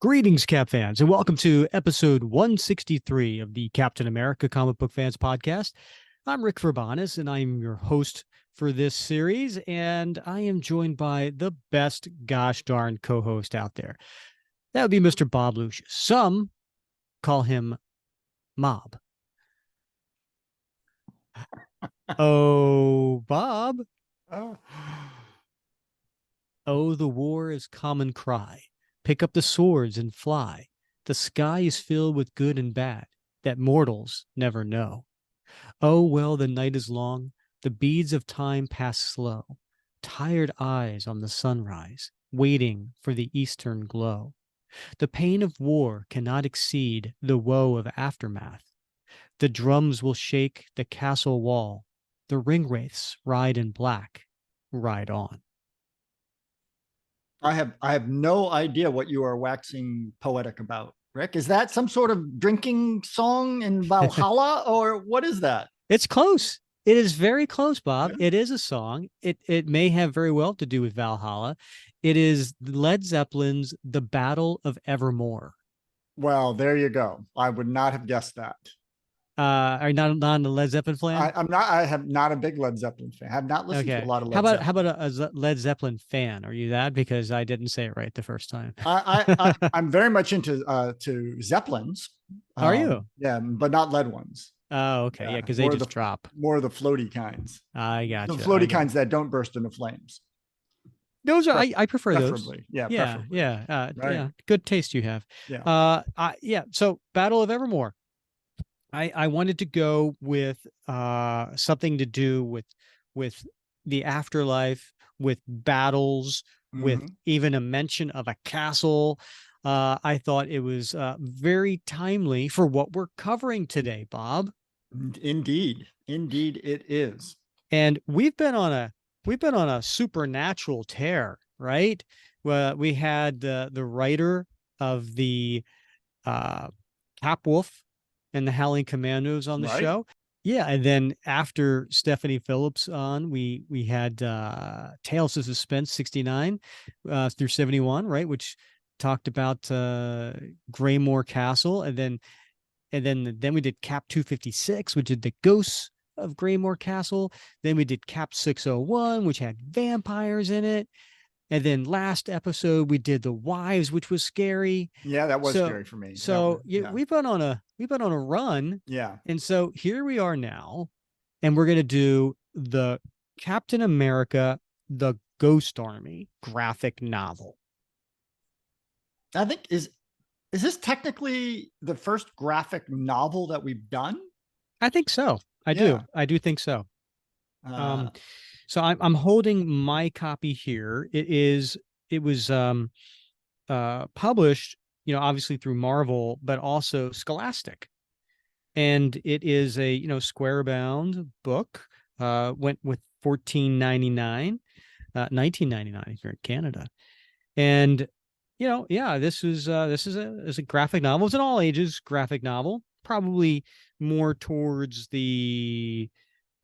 Greetings, Cap fans, and welcome to episode 163 of the Captain America Comic Book Fans Podcast. I'm Rick Verbanis, and I'm your host for this series, and I am joined by the best gosh darn co-host out there. That would be Mr. Bob Lucius. Some call him Mob. Oh, Bob. Oh. Oh, the war is common cry. Pick up the swords and fly. The sky is filled with good and bad that mortals never know. Oh, well, the night is long. The beads of time pass slow. Tired eyes on the sunrise, waiting for the eastern glow. The pain of war cannot exceed the woe of aftermath. The drums will shake the castle wall. The ring wraiths ride in black, ride on. I have no idea what you are waxing poetic about, Rick. Is that some sort of drinking song in Valhalla, or what is that? It's close. It is very close, Bob. Yeah. It is a song. It may have very well to do with Valhalla. It is Led Zeppelin's "The Battle of Evermore." Well, there you go. I would not have guessed that. Are you not a Led Zeppelin fan? I'm not. I have not a big Led Zeppelin fan. I have not listened to Okay. a lot of How Led about Zeppelin. a Led Zeppelin fan? Are you that? Because I didn't say it right the first time. I'm very much into to Zeppelins. Are you? Yeah, but not lead ones. Oh, okay. Yeah, Yeah, because they just drop. more of the floaty kinds. I The gotcha. floaty kinds that don't burst into flames. Those are I prefer those. Preferably, yeah, Yeah, preferably. yeah, Right. yeah. Good taste you have. Yeah. Yeah. So Battle of Evermore. I wanted to go with something to do with the afterlife, with battles, with Mhm. even a mention of a castle. I thought it was very timely for what we're covering today, Bob. Indeed, indeed, it is. And we've been on a supernatural tear, right? Well, we had the writer of the uh, Cap Wolf and the Howling Commandos on the Right. show. Yeah, and then after Stephanie Phillips on, we had Tales of Suspense 69 through 71, right, which talked about Greymore Castle, and then we did Cap 256, which did the ghosts of Greymore Castle. Then we did Cap 601, which had vampires in it. And then last episode we did the wives, which was scary. Yeah, that was So scary for me. yeah, we've been on a run. Yeah. And so here we are now, and we're gonna do the Captain America, the Ghost Army graphic novel. I think is this technically the first graphic novel that we've done? I think so. I Yeah. do. I do think so. Uh, So I'm holding my copy here. It was published, obviously through Marvel, but also Scholastic. And it is a, square bound book. Went with 14.99, 19.99 if you're in Canada. And yeah, this is a graphic novel. It's an all ages graphic novel, probably more towards the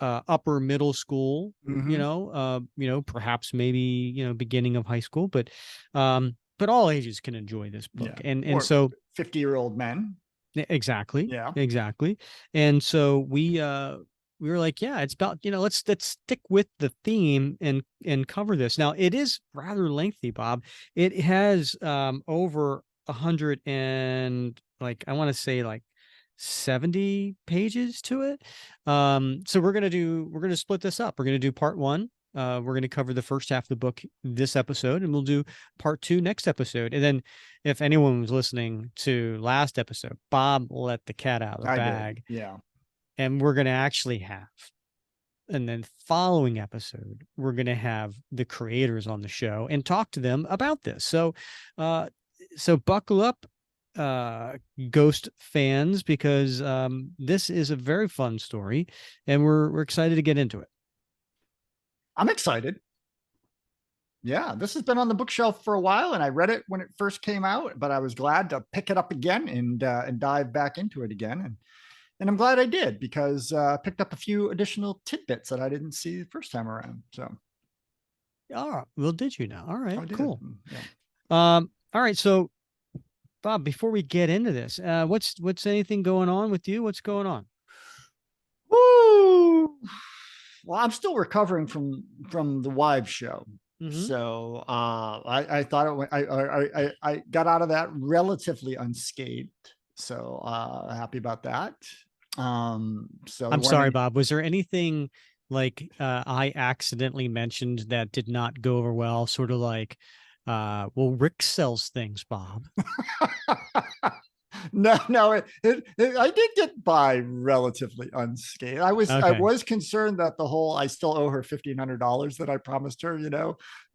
upper middle school, mhm. perhaps maybe, beginning of high school, but all ages can enjoy this book. Yeah. And Or so 50-year-old men. exactly, Yeah. exactly. And so we were like, yeah, it's about, let's stick with the theme and cover this. Now it is rather lengthy, Bob. It has over 100 and, like, I want to say, like, 70 pages to it. So we're going to split this up. We're going to do part one. We're going to cover the first half of the book this episode, and we'll do part two next episode. And then if anyone was listening to last episode, Bob let the cat out of the I bag, did. Yeah. and we're going to actually have, and then following episode, we're going to have the creators on the show and talk to them about this. So buckle up, Ghost fans, because this is a very fun story, and we're excited to get into it. I'm excited. Yeah, this has been on the bookshelf for a while, and I read it when it first came out, but I was glad to pick it up again and dive back into it again. And I'm glad I did, because I picked up a few additional tidbits that I didn't see the first time around. So All right, well, did you now? All right, I did. cool. Yeah. All right, so Bob, before we get into this, what's anything going on with you? What's going on? Woo! Well, I'm still recovering from the Wives show. Mm-hmm. So I thought it went, I got out of that relatively unscathed. So happy about that. So there I'm weren't sorry, any. Bob. Was there anything like I accidentally mentioned that did not go over well? Sort of like, well, Rick sells things, Bob. No, I did get by relatively unscathed. I Okay. was concerned that the whole I still owe her $1,500 that I promised her,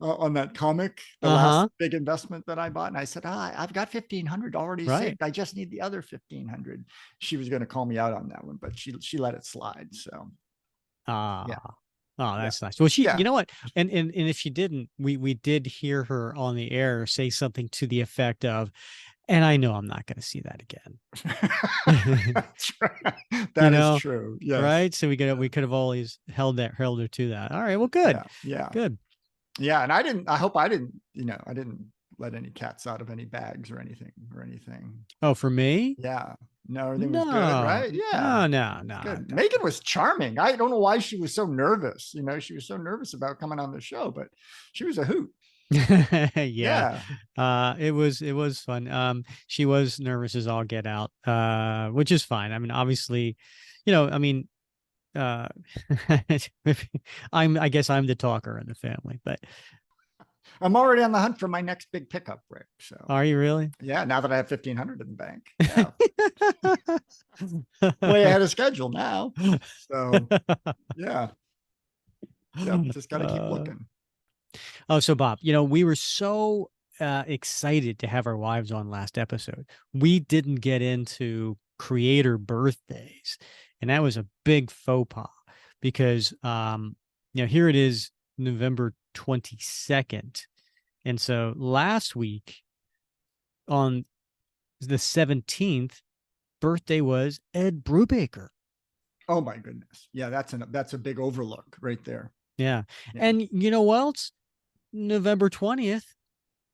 on that comic, the last Uh-huh. big investment that I bought, and I said, I've got 1,500 already Right. saved. I just need the other 1,500. She was going to call me out on that one, but she let it slide. So yeah, Ah. Oh, yeah, that's nice. Well, yeah. you know what? And if she didn't, we did hear her on the air say something to the effect of, and I know I'm not going to see that again. That's right. You That is know, true. Yes. right? So we could have always held her to that. All right. Well, good. Yeah. Yeah. Good. Yeah, and I hope I didn't let any cats out of any bags or anything. Oh, for me? Yeah. No, everything was good, No. right? Yeah. No, no, It's no, good. no. Megan was charming. I don't know why she was so nervous. She was so nervous about coming on the show, but she was a hoot. Yeah. Yeah. It was fun. She was nervous as all get out. Which is fine. I mean, obviously, I mean, uh I guess I'm the talker in the family, but I'm already on the hunt for my next big pickup, Rick. So are you really? yeah, now that I have 1,500 in the bank. Yeah. Way ahead of schedule now. So yeah. Yep. Just gotta keep uh, looking. oh, so Bob, we were so excited to have our wives on last episode. We didn't get into creator birthdays, and that was a big faux pas because here it is November 22nd. And so last week on the 17th, birthday was Ed Brubaker. Oh my goodness. Yeah, that's a big overlook right there. Yeah. Yeah. And you know what else? November 20th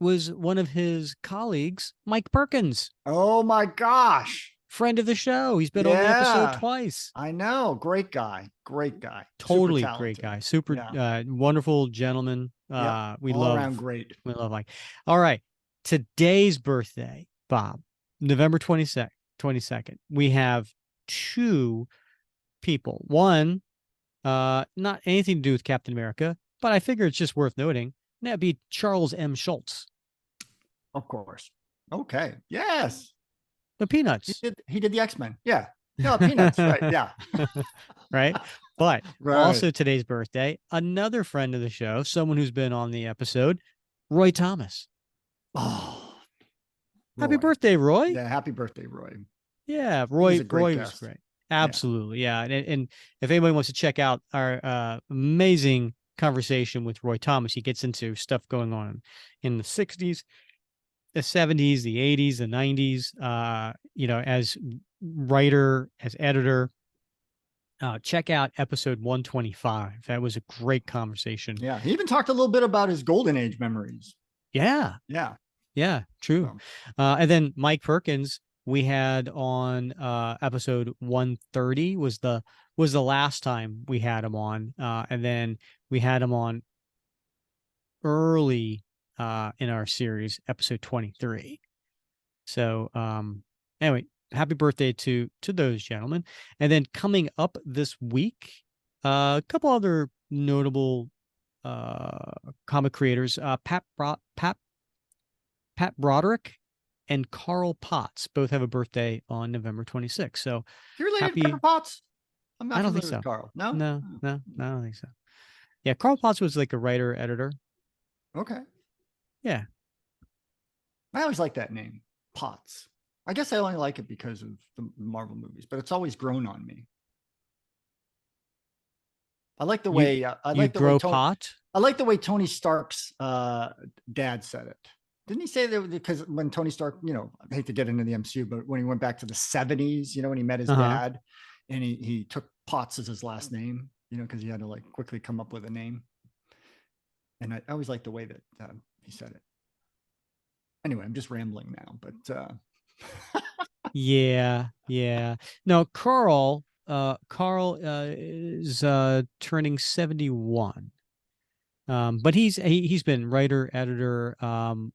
was one of his colleagues, Mike Perkins, Oh my gosh. friend of the show. He's been on the episode Yeah. twice. I know. Great guy. Great guy. Super Totally great talented. guy. Super Yeah. wonderful gentleman. Yep. We All love around great. we love Mike. All right. Today's birthday, Bob, November 22nd. We have two people. One, not anything to do with Captain America, but I figure it's just worth noting. And that'd be Charles M. Schultz, Of course. Okay. Yes. the He Peanuts. did he did the X-Men. Yeah. No, peanuts. Right. Yeah. Right. But Right. also today's birthday, another friend of the show, someone who's been on the episode, Roy Thomas. Oh, Happy Roy. birthday, Roy. Yeah. Happy birthday, Roy. Yeah, He was Roy a great Roy was guest. great. Yeah. Absolutely. Yeah. And if anybody wants to check out our amazing conversation with Roy Thomas, he gets into stuff going on in the 60s, the 70s, the 80s, the 90s, as writer, as editor. Check out episode 125. That was a great conversation. Yeah. He even talked a little bit about his golden age memories. Yeah. Yeah. Yeah, true. So, And then Mike Perkins, we had on episode 130 was the last time we had him on. And then we had him on early in our series, episode 23. So anyway, happy birthday to those gentlemen. And then coming up this week, a couple other notable comic creators, Pat Broderick and Carl Potts both have a birthday on November 26th. So you related to Pepper happy. Potts? I'm I not don't think familiar with so. Carl. No? No, no, no, I don't think so. Yeah, Carl Potts was like a writer, editor. Okay. Yeah. I always like that name, Potts. I guess I only like it because of the Marvel movies, but it's always grown on me. I like the You way grow pot? I like the way Tony Stark's dad said it. Didn't he say that because when Tony Stark, I hate to get into the MCU, but when he went back to the 70s, when he met his Uh-huh. dad and he took Potts as his last name, because he had to like quickly come up with a name. And I always like the way that he said it. Anyway, I'm just rambling now, but Yeah, yeah. No, Carl is turning 71. But he's been writer, editor,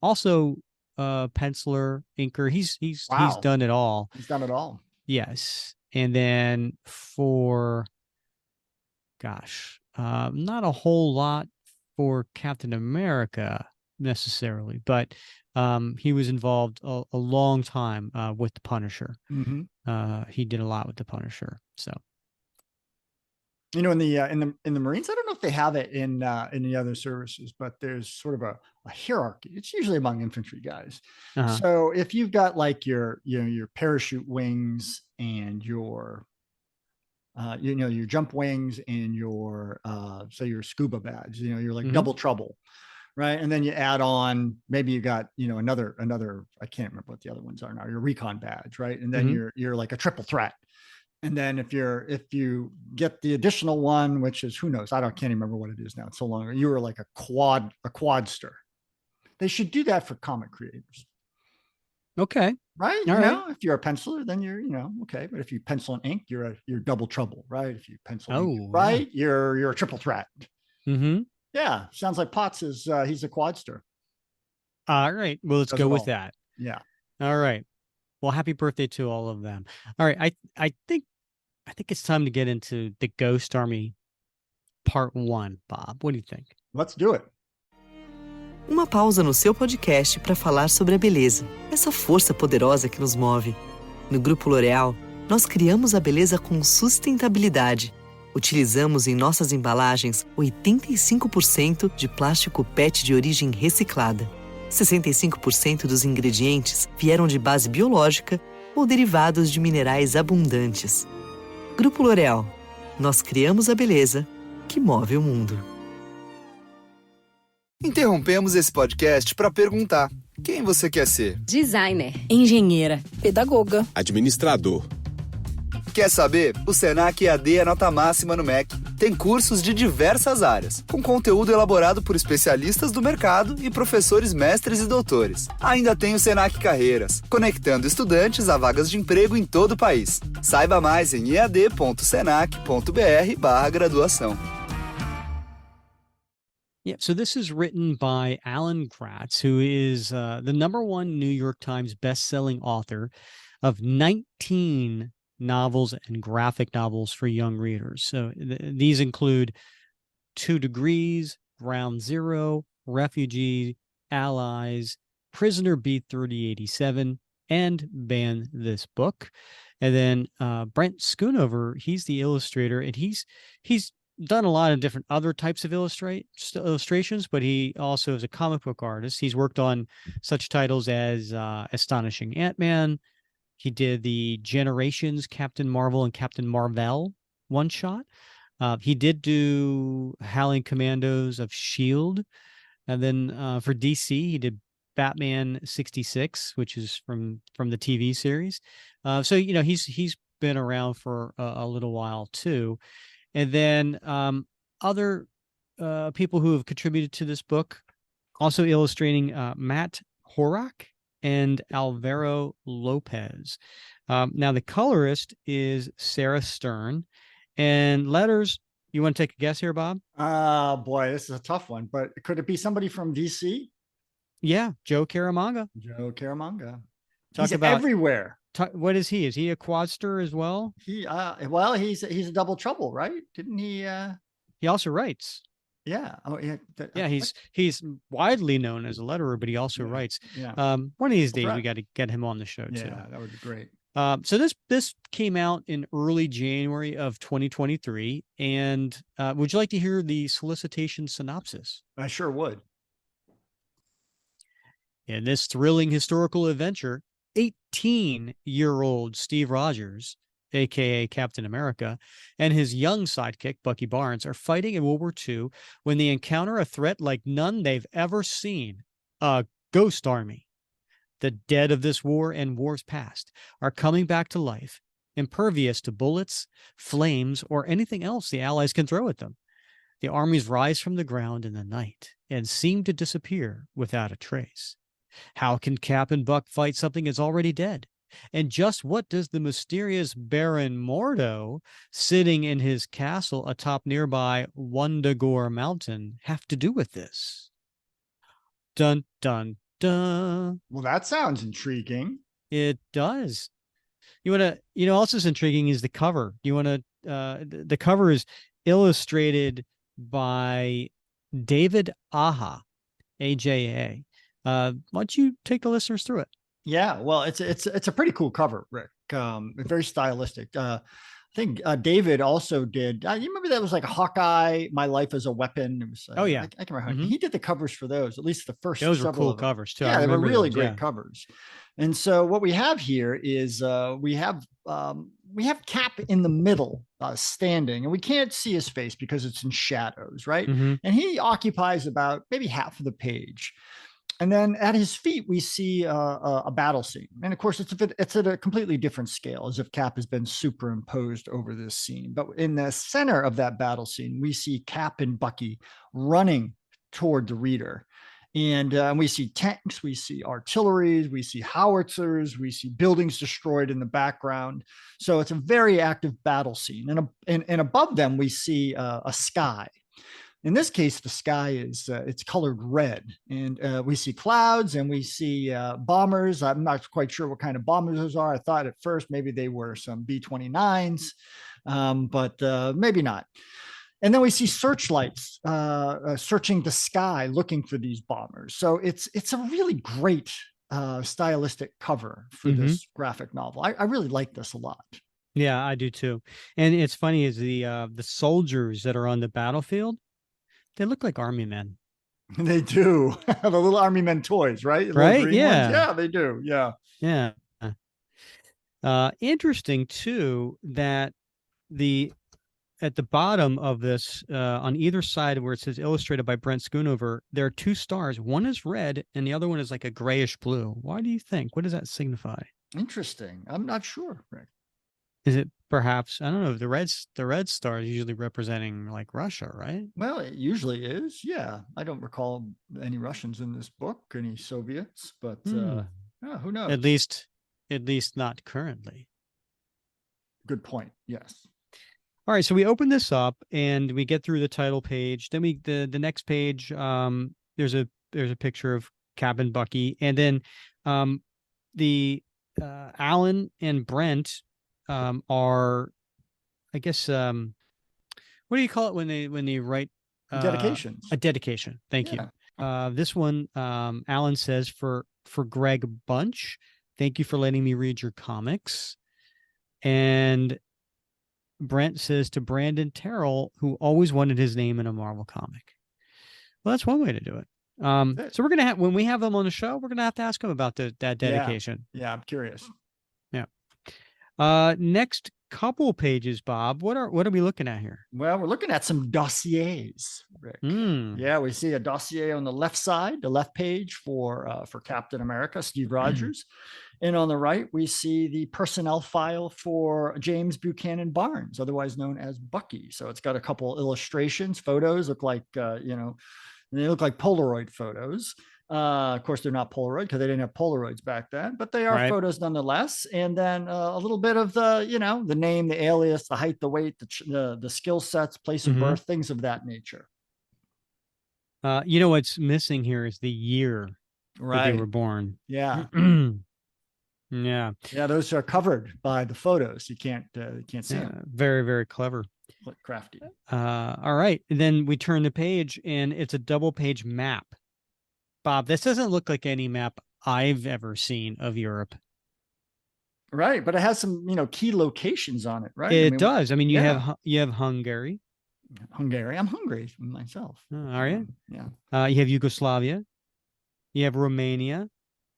also penciler, inker. He's Wow. done it all. He's done it all. Yes. And then for gosh, not a whole lot for Captain America necessarily, but he was involved a long time with the Punisher. Mm-hmm. He did a lot with the Punisher. So, In the Marines, I don't know if they have it in the other services, but there's sort of a hierarchy. It's usually among infantry guys. uh-huh. So if you've got like your parachute wings and your your jump wings and your say your scuba badge, you're like Mm-hmm. double trouble, right? And then you add on, maybe you got another I can't remember what the other ones are now, your recon badge, right? And then Mm-hmm. you're like a triple threat. And then if you get the additional one, which is, who knows, can't even remember what it is now, it's so long, you were like a quadster. They should do that for comic creators, Okay. right? All right. If you're a penciler, then you're okay. But if you pencil and ink, you're double trouble, right? If you pencil ink, Oh, yeah. right, you're a triple threat. Mm-hmm. Yeah, sounds like Potts is he's a quadster. All right. Well, let's Does go it with all. that. Yeah. All right. Well, happy birthday to all of them. All right. I think it's time to get into the Ghost Army Part 1, Bob. What do you think? Let's do it. Uma pausa no seu podcast para falar sobre a beleza, essa força poderosa que nos move. No Grupo L'Oréal, nós criamos a beleza com sustentabilidade. Utilizamos em nossas embalagens 85% de plástico PET de origem reciclada. 65% dos ingredientes vieram de base biológica ou derivados de minerais abundantes. Grupo L'Oréal, nós criamos a beleza que move o mundo. Interrompemos esse podcast para perguntar: quem você quer ser? Designer, engenheira, pedagoga, administrador. Quer saber? O Senac EAD é nota máxima no MEC. Tem cursos de diversas áreas, com conteúdo elaborado por especialistas do mercado e professores mestres e doutores. Ainda tem o Senac Carreiras, conectando estudantes a vagas de emprego em todo o país. Saiba mais em ead.senac.br/graduação. Yeah, so this is written by Alan Gratz, who is the #1 New York Times best-selling author of 19 novels and graphic novels for young readers. So these include 2 Degrees, Ground Zero, Refugee, Allies, Prisoner B3087, and Ban This Book. And then Brent Schoonover, he's the illustrator, and he's done a lot of different other types of illustrations, but he also is a comic book artist. He's worked on such titles as Astonishing Ant-Man. He did the Generations Captain Marvel and Captain Marvel one shot. He did do Howling Commandos of S.H.I.E.L.D. And then for DC, he did Batman 66, which is from the TV series. So he's been around for a little while too. And then other people who have contributed to this book, also illustrating Matt Horak and Alvaro Lopez. Now, the colorist is Sarah Stern. And letters, you want to take a guess here, Bob? Boy, this is a tough one, but could it be somebody from DC? Yeah, Joe Caramagna. Joe Caramagna. Talk He's about everywhere. What is he? Is he a quadster as well? He's a double trouble, right? Didn't he? He also writes. Yeah. Oh, yeah. Yeah, he's widely known as a letterer, but he also writes. Yeah. One of these days we got to get him on the show too. Yeah, that would be great. So this came out in early January of 2023. And would you like to hear the solicitation synopsis? I sure would. In this thrilling historical adventure, 18-year-old Steve Rogers, aka Captain America, and his young sidekick, Bucky Barnes, are fighting in World War II when they encounter a threat like none they've ever seen, a ghost army. The dead of this war and wars past are coming back to life, impervious to bullets, flames, or anything else the Allies can throw at them. The armies rise from the ground in the night and seem to disappear without a trace. How can Cap and Buck fight something that's already dead? And just what does the mysterious Baron Mordo sitting in his castle atop nearby Wundagore Mountain have to do with this? Dun, dun, dun. Well, that sounds intriguing. It does. Also is intriguing is the cover. You want to, the cover is illustrated by David Aja, AJA. Why don't you take the listeners through it? Yeah, well, it's a pretty cool cover, Rick. Very stylistic. I think David also did. You remember that was like Hawkeye, My Life as a Weapon. It was, oh yeah, I can remember. He did the covers for those. At least the first. Those were cool covers too. Yeah, they were really those, great covers. And so what we have here is we have Cap in the middle, standing, and we can't see his face because it's in shadows, right? Mm-hmm. And he occupies about maybe half of the page. And then at his feet, we see a battle scene. And of course, it's at a completely different scale, as if Cap has been superimposed over this scene. But in the center of that battle scene, we see Cap and Bucky running toward the reader. And we see tanks, we see artillery, we see howitzers, we see buildings destroyed in the background. So it's a very active battle scene. And above them, we see a sky. In this case, the sky is it's colored red, and we see clouds and we see bombers. I'm not quite sure what kind of bombers those are. I thought at first maybe they were some B-29s, but maybe not. And then we see searchlights searching the sky, looking for these bombers. So it's a really great stylistic cover for this graphic novel. I really like this a lot. Yeah, I do too. And it's funny is the soldiers that are on the battlefield, they look like army men. They do. The little army men toys, right? Right? Yeah. Ones. Yeah, they do. Yeah. Yeah. Interesting too that at the bottom of this, on either side where it says illustrated by Brent Schoonover, there are two stars. One is red and the other one is like a grayish blue. Why do you think? What does that signify? Interesting. I'm not sure, Rick. Is it perhaps, I don't know, the red star is usually representing like Russia, right? Well, it usually is. Yeah. I don't recall any Russians in this book, any Soviets, but yeah, who knows? At least not currently. Good point. Yes. All right. So we open this up and we get through the title page. Then the next page, there's a picture of Cap and Bucky. And then the Alan and Brent are, I guess, what do you call it when they write Dedications? A dedication. Thank you. This one, Alan says for Greg Bunch, thank you for letting me read your comics. And Brent says to Brandon Terrell, who always wanted his name in a Marvel comic. Well, that's one way to do it. So we're gonna have, when we have them on the show, we're gonna have to ask him about that dedication. Yeah, I'm curious. Yeah. Next couple pages, Bob. What are we looking at here? Well, we're looking at some dossiers, Rick. Yeah, we see a dossier on the left side, the left page for Captain America, Steve Rogers. And on the right, we see the personnel file for James Buchanan Barnes, otherwise known as Bucky. So it's got a couple illustrations, photos look like, they look like Polaroid photos. Of course, they're not Polaroid because they didn't have Polaroids back then, but they are photos nonetheless. And then a little bit of the name, the alias, the height, the weight, the skill sets, place of birth, things of that nature. What's missing here is the year that they were born. Yeah. Yeah. Those are covered by the photos. You can't see them. Very, very clever. Crafty. All right. And then we turn the page and it's a double page map. Bob, this doesn't look like any map I've ever seen of Europe. Right. But it has some, key locations on it, right? It does. I mean, you have Hungary. Hungary. I'm hungry myself. Are you? Yeah. You have Yugoslavia. You have Romania,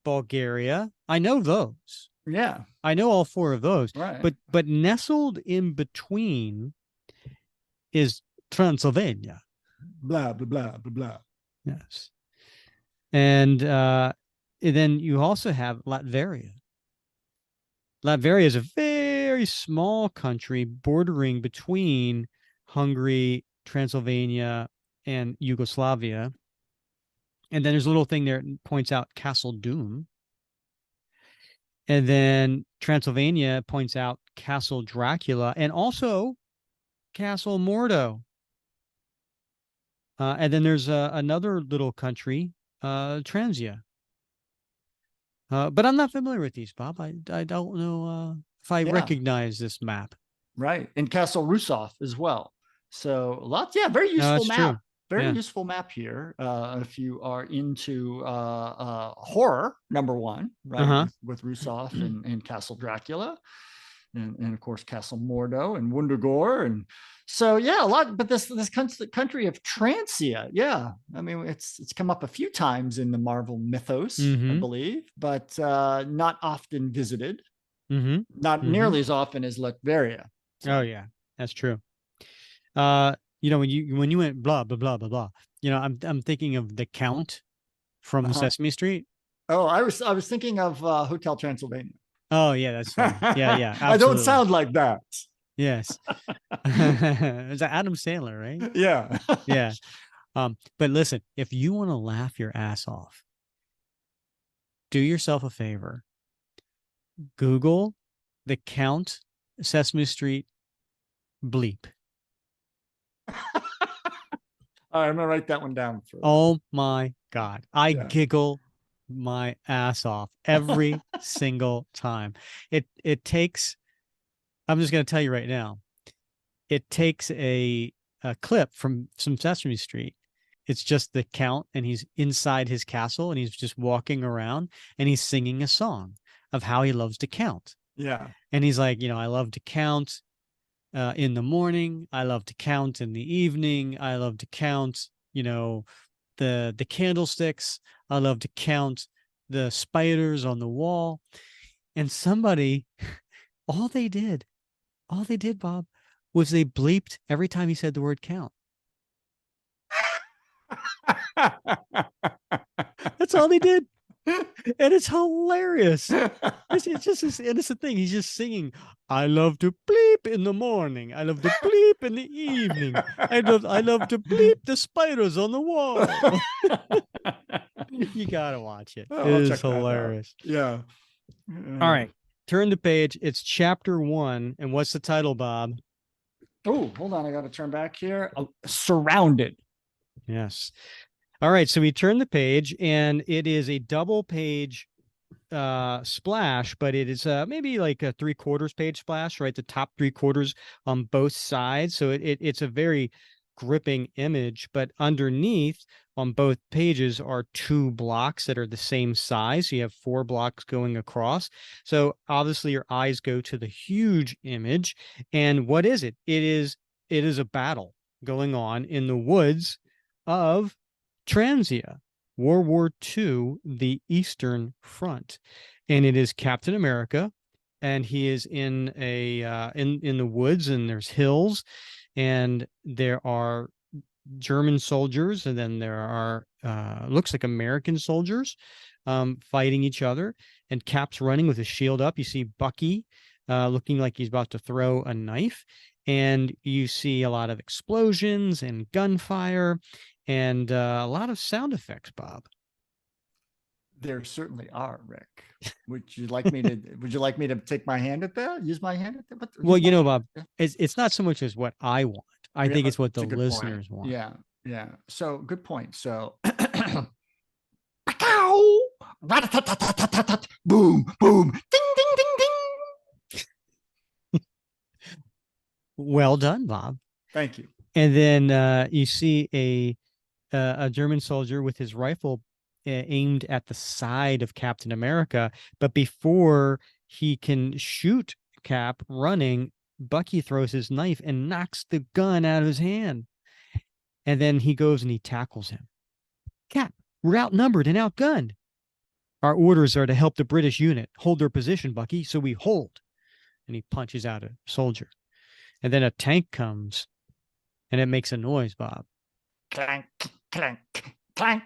Bulgaria. I know those. Yeah. I know all four of those. Right. But nestled in between is Transylvania. Blah, blah, blah, blah, blah. Yes. And then you also have Latveria. Latveria is a very small country bordering between Hungary, Transylvania, and Yugoslavia. And then there's a little thing there that points out Castle Doom. And then Transylvania points out Castle Dracula and also Castle Mordo. And then there's another little country, Transia. But I'm not familiar with these, Bob. I don't know if I recognize this map. Right. And Castle Rusoff as well. So lots, very No, useful that's map. true. Very Yeah. useful map here. If you are into horror, number one, right? Uh-huh. With Rusoff and Castle Dracula. And of course Castle Mordo and Wundagore. And so a lot, but this country of Transia, I mean it's come up a few times in the Marvel mythos, I believe, but not often visited. Not nearly as often as Latveria. So. Oh yeah, that's true. When you went blah blah blah blah blah, I'm thinking of the Count from Sesame Street. Oh, I was thinking of Hotel Transylvania. Oh yeah, that's funny. Yeah, I don't sound like that. Yes. It's Adam Sandler, right? Yeah. Yeah. But listen, if you want to laugh your ass off, do yourself a favor. Google the Count Sesame Street bleep. All right, I'm gonna write that one down. Oh my God. I giggle my ass off every single time. It takes, I'm just going to tell you right now, it takes a clip from some Sesame Street. It's just the Count, and he's inside his castle, and he's just walking around, and he's singing a song of how he loves to count. Yeah. And he's like, I love to count in the morning. I love to count in the evening. I love to count, the candlesticks. I love to count the spiders on the wall. And somebody, all they did, Bob, was they bleeped every time he said the word count. That's all they did. And it's hilarious. It's just this innocent thing. He's just singing, I love to bleep in the morning. I love to bleep in the evening. I love to bleep the spiders on the wall. You gotta watch it. It is hilarious. Yeah. All right. Turn the page. It's chapter 1. And what's the title, Bob? Oh, hold on. I got to turn back here. Surrounded. Yes. All right. So we turn the page, and it is a double page splash, but it is maybe like a 3/4 page splash, right? The top 3/4 on both sides. So it's a very gripping image, but underneath on both pages are 2 blocks that are the same size. So you have 4 blocks going across. So obviously your eyes go to the huge image. And what is it? It is a battle going on in the woods of Transia, World War II, the Eastern Front. And it is Captain America, and he is in in the woods, and there's hills, and there are German soldiers, and then there are looks like American soldiers fighting each other, and Cap's running with his shield up. You see Bucky looking like he's about to throw a knife, and you see a lot of explosions and gunfire and a lot of sound effects, Bob. There certainly are, Rick. Would you like me to take my hand at that? Use my hand at that? Well, Bob, it's not so much as what I want. I think it's what the listeners want. Yeah. So good point. So boom, boom, ding, ding, ding, ding. Well done, Bob. Thank you. And then you see a German soldier with his rifle aimed at the side of Captain America, but before he can shoot Cap running, Bucky throws his knife and knocks the gun out of his hand. And then he goes and he tackles him. Cap, we're outnumbered and outgunned. Our orders are to help the British unit hold their position, Bucky, so we hold. And he punches out a soldier. And then a tank comes, and it makes a noise, Bob. Clank, clank, clank.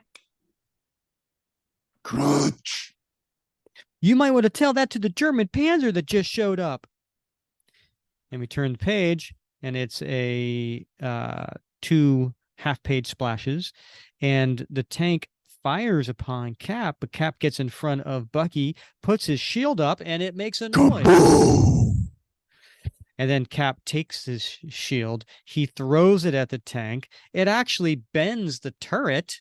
Crunch. You might want to tell that to the German Panzer that just showed up. And we turn the page, and it's a 2 half-page splashes, and the tank fires upon Cap, but Cap gets in front of Bucky, puts his shield up, and it makes a noise. And then Cap takes his shield. He throws it at the tank. It actually bends the turret.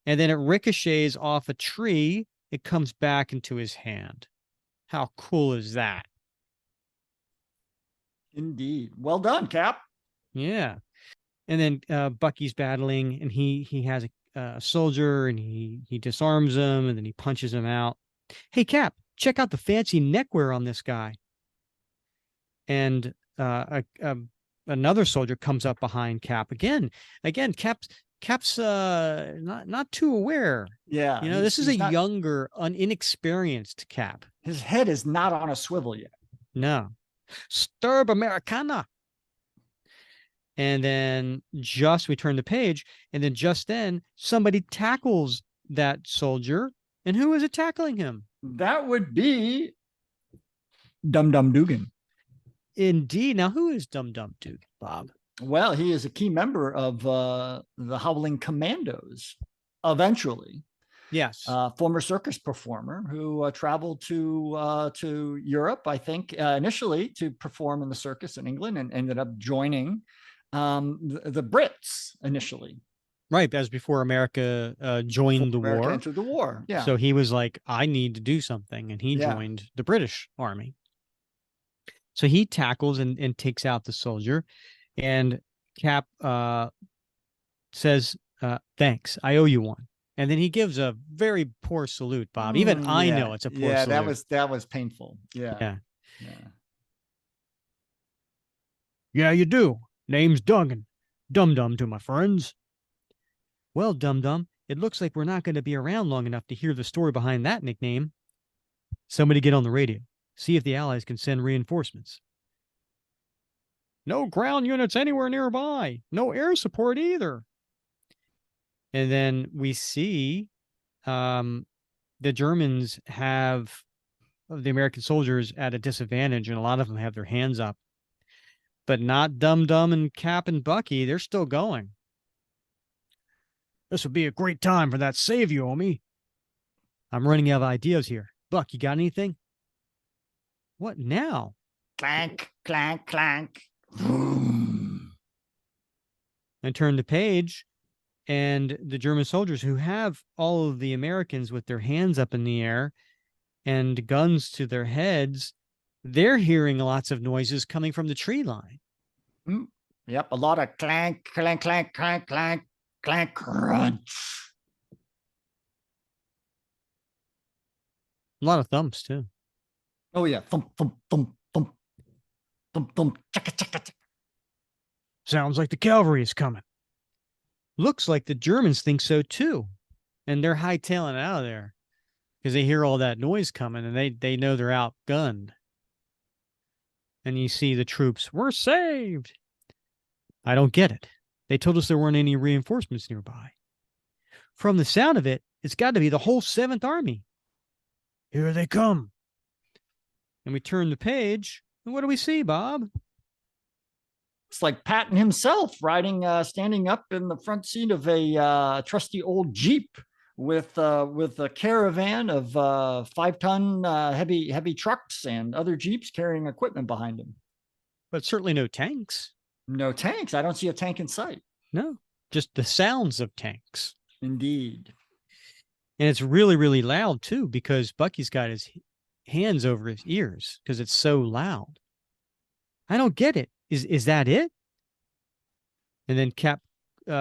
And then it ricochets off a tree. It comes back into his hand. How cool is that? Indeed. Well done, Cap. Yeah. And then Bucky's battling, and he has a soldier, and he disarms him, and then he punches him out. Hey, Cap, check out the fancy neckwear on this guy. And another soldier comes up behind Cap again. Cap's not too aware. Yeah. This is a younger, inexperienced Cap. His head is not on a swivel yet. No. Sturb Americana. And then we turn the page, and then just then somebody tackles that soldier. And who is it tackling him? That would be Dum Dum Dugan. Indeed. Now, who is Dum Dum Dugan, Bob? Well, he is a key member of the Howling Commandos, eventually. Yes. Former circus performer who traveled to Europe, I think, initially to perform in the circus in England, and ended up joining the Brits initially. Right. That was before America joined the war. Entered the war. Yeah. So he was like, I need to do something. And he joined the British Army. So he tackles and takes out the soldier. And Cap says, thanks, I owe you one. And then he gives a very poor salute, Bob. Even I know it's a poor salute. Yeah, that was painful. Yeah. Yeah, you do. Name's Duggan. Dum-Dum to my friends. Well, Dum-Dum, it looks like we're not going to be around long enough to hear the story behind that nickname. Somebody get on the radio. See if the Allies can send reinforcements. No ground units anywhere nearby. No air support either. And then we see the Germans have the American soldiers at a disadvantage, and a lot of them have their hands up. But not Dum-Dum and Cap and Bucky. They're still going. This would be a great time for that save you owe me. I'm running out of ideas here. Buck, you got anything? What now? Clank, clank, clank. I turn the page, and the German soldiers, who have all of the Americans with their hands up in the air and guns to their heads, they're hearing lots of noises coming from the tree line. Yep, a lot of clank, clank, clank, clank, clank, clank, crunch. A lot of thumps, too. Oh, yeah. Thump, thump, thump, thump, thump, thump, chaka, chaka, chaka. Sounds like the cavalry is coming. Looks like the Germans think so, too. And they're hightailing out of there because they hear all that noise coming, and they know they're outgunned. And you see the troops, we're saved. I don't get it. They told us there weren't any reinforcements nearby. From the sound of it, it's got to be the whole 7th Army. Here they come. And we turn the page, and what do we see, Bob? It's like Patton himself riding, standing up in the front seat of a trusty old Jeep with a caravan of 5-ton heavy trucks and other Jeeps carrying equipment behind him. But certainly no tanks. No tanks. I don't see a tank in sight. No, just the sounds of tanks. Indeed. And it's really, really loud, too, because Bucky's got his hands over his ears because it's so loud. I don't get it. Is that it? And then Cap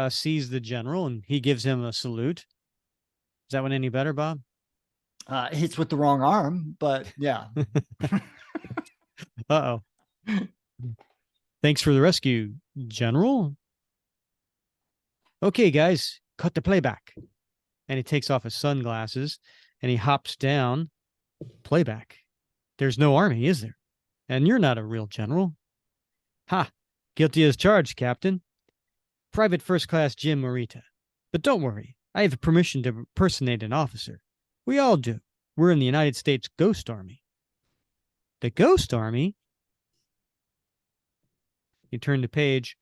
sees the general, and he gives him a salute. Is that one any better, Bob? Hits with the wrong arm, but yeah. Uh-oh. Thanks for the rescue, General. Okay, guys, cut the playback. And he takes off his sunglasses, and he hops down. Playback. There's no army, is there? And you're not a real general. Ha! Guilty as charged, Captain. Private First Class Jim Morita. But don't worry, I have permission to impersonate an officer. We all do. We're in the United States Ghost Army. The Ghost Army? You turn the page.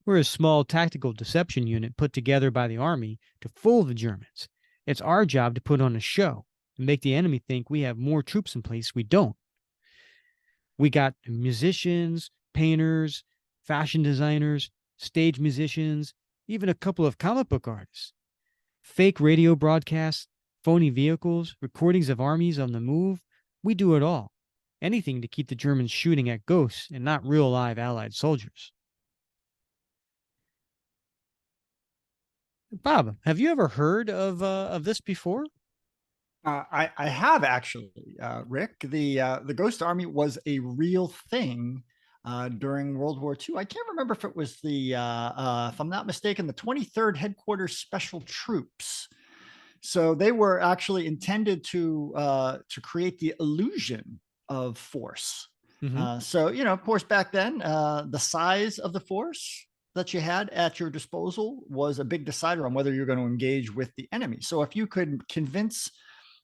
We're a small tactical deception unit put together by the Army to fool the Germans. It's our job to put on a show and make the enemy think we have more troops in place we don't. We got musicians, painters, fashion designers, stage musicians, even a couple of comic book artists. Fake radio broadcasts, phony vehicles, recordings of armies on the move. We do it all. Anything to keep the Germans shooting at ghosts and not real live Allied soldiers. Bob, have you ever heard of this before? I have actually, Rick. The Ghost Army was a real thing during World War II. I can't remember if it was if I'm not mistaken, the 23rd Headquarters Special Troops. So they were actually intended to create the illusion of force. So, of course, back then, the size of the force that you had at your disposal was a big decider on whether you're going to engage with the enemy. So if you could convince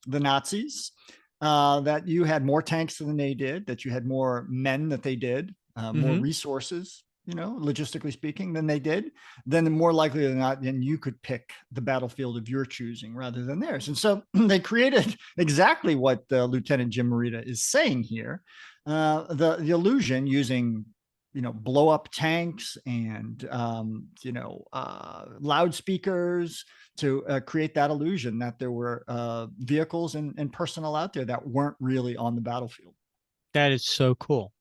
the Nazis that you had more tanks than they did, that you had more men that they did, more resources, logistically speaking, than they did, then more likely than not, then you could pick the battlefield of your choosing rather than theirs. And so they created exactly what Lieutenant Jim Morita is saying here, the illusion using blow up tanks and loudspeakers to create that illusion that there were vehicles and personnel out there that weren't really on the battlefield. That is so cool.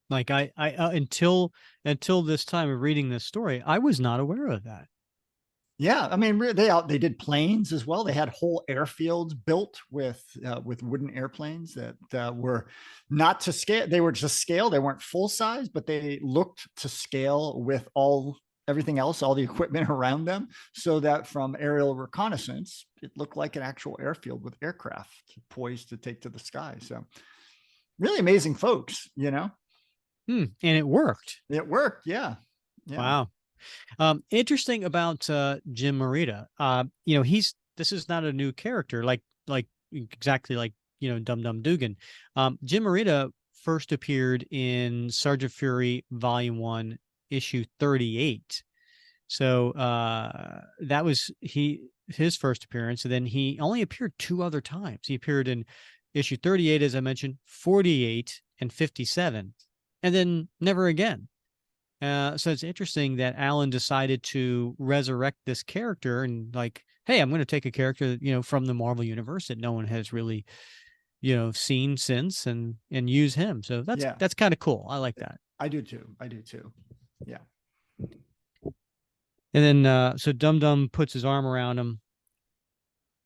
Like I until this time of reading this story, I was not aware of that. Yeah, I mean, they did planes as well. They had whole airfields built with wooden airplanes that were not to scale. They were to scale. They weren't full size, but they looked to scale with everything else, all the equipment around them, so that from aerial reconnaissance, it looked like an actual airfield with aircraft poised to take to the sky. So, really amazing folks, And it worked. It worked, yeah. Wow. Interesting about Jim Morita. This is not a new character, like exactly like Dum Dum Dugan. Jim Morita first appeared in Sergeant Fury Volume 1, issue 38. So that was his first appearance, and then he only appeared 2 other times. He appeared in issue 38, as I mentioned, 48 and 57, and then never again. So it's interesting that Alan decided to resurrect this character and like, hey, I'm going to take a character, from the Marvel universe that no one has really, seen since and use him. So that's kind of cool. I like that. I do too. Yeah. And then, so Dum Dum puts his arm around him.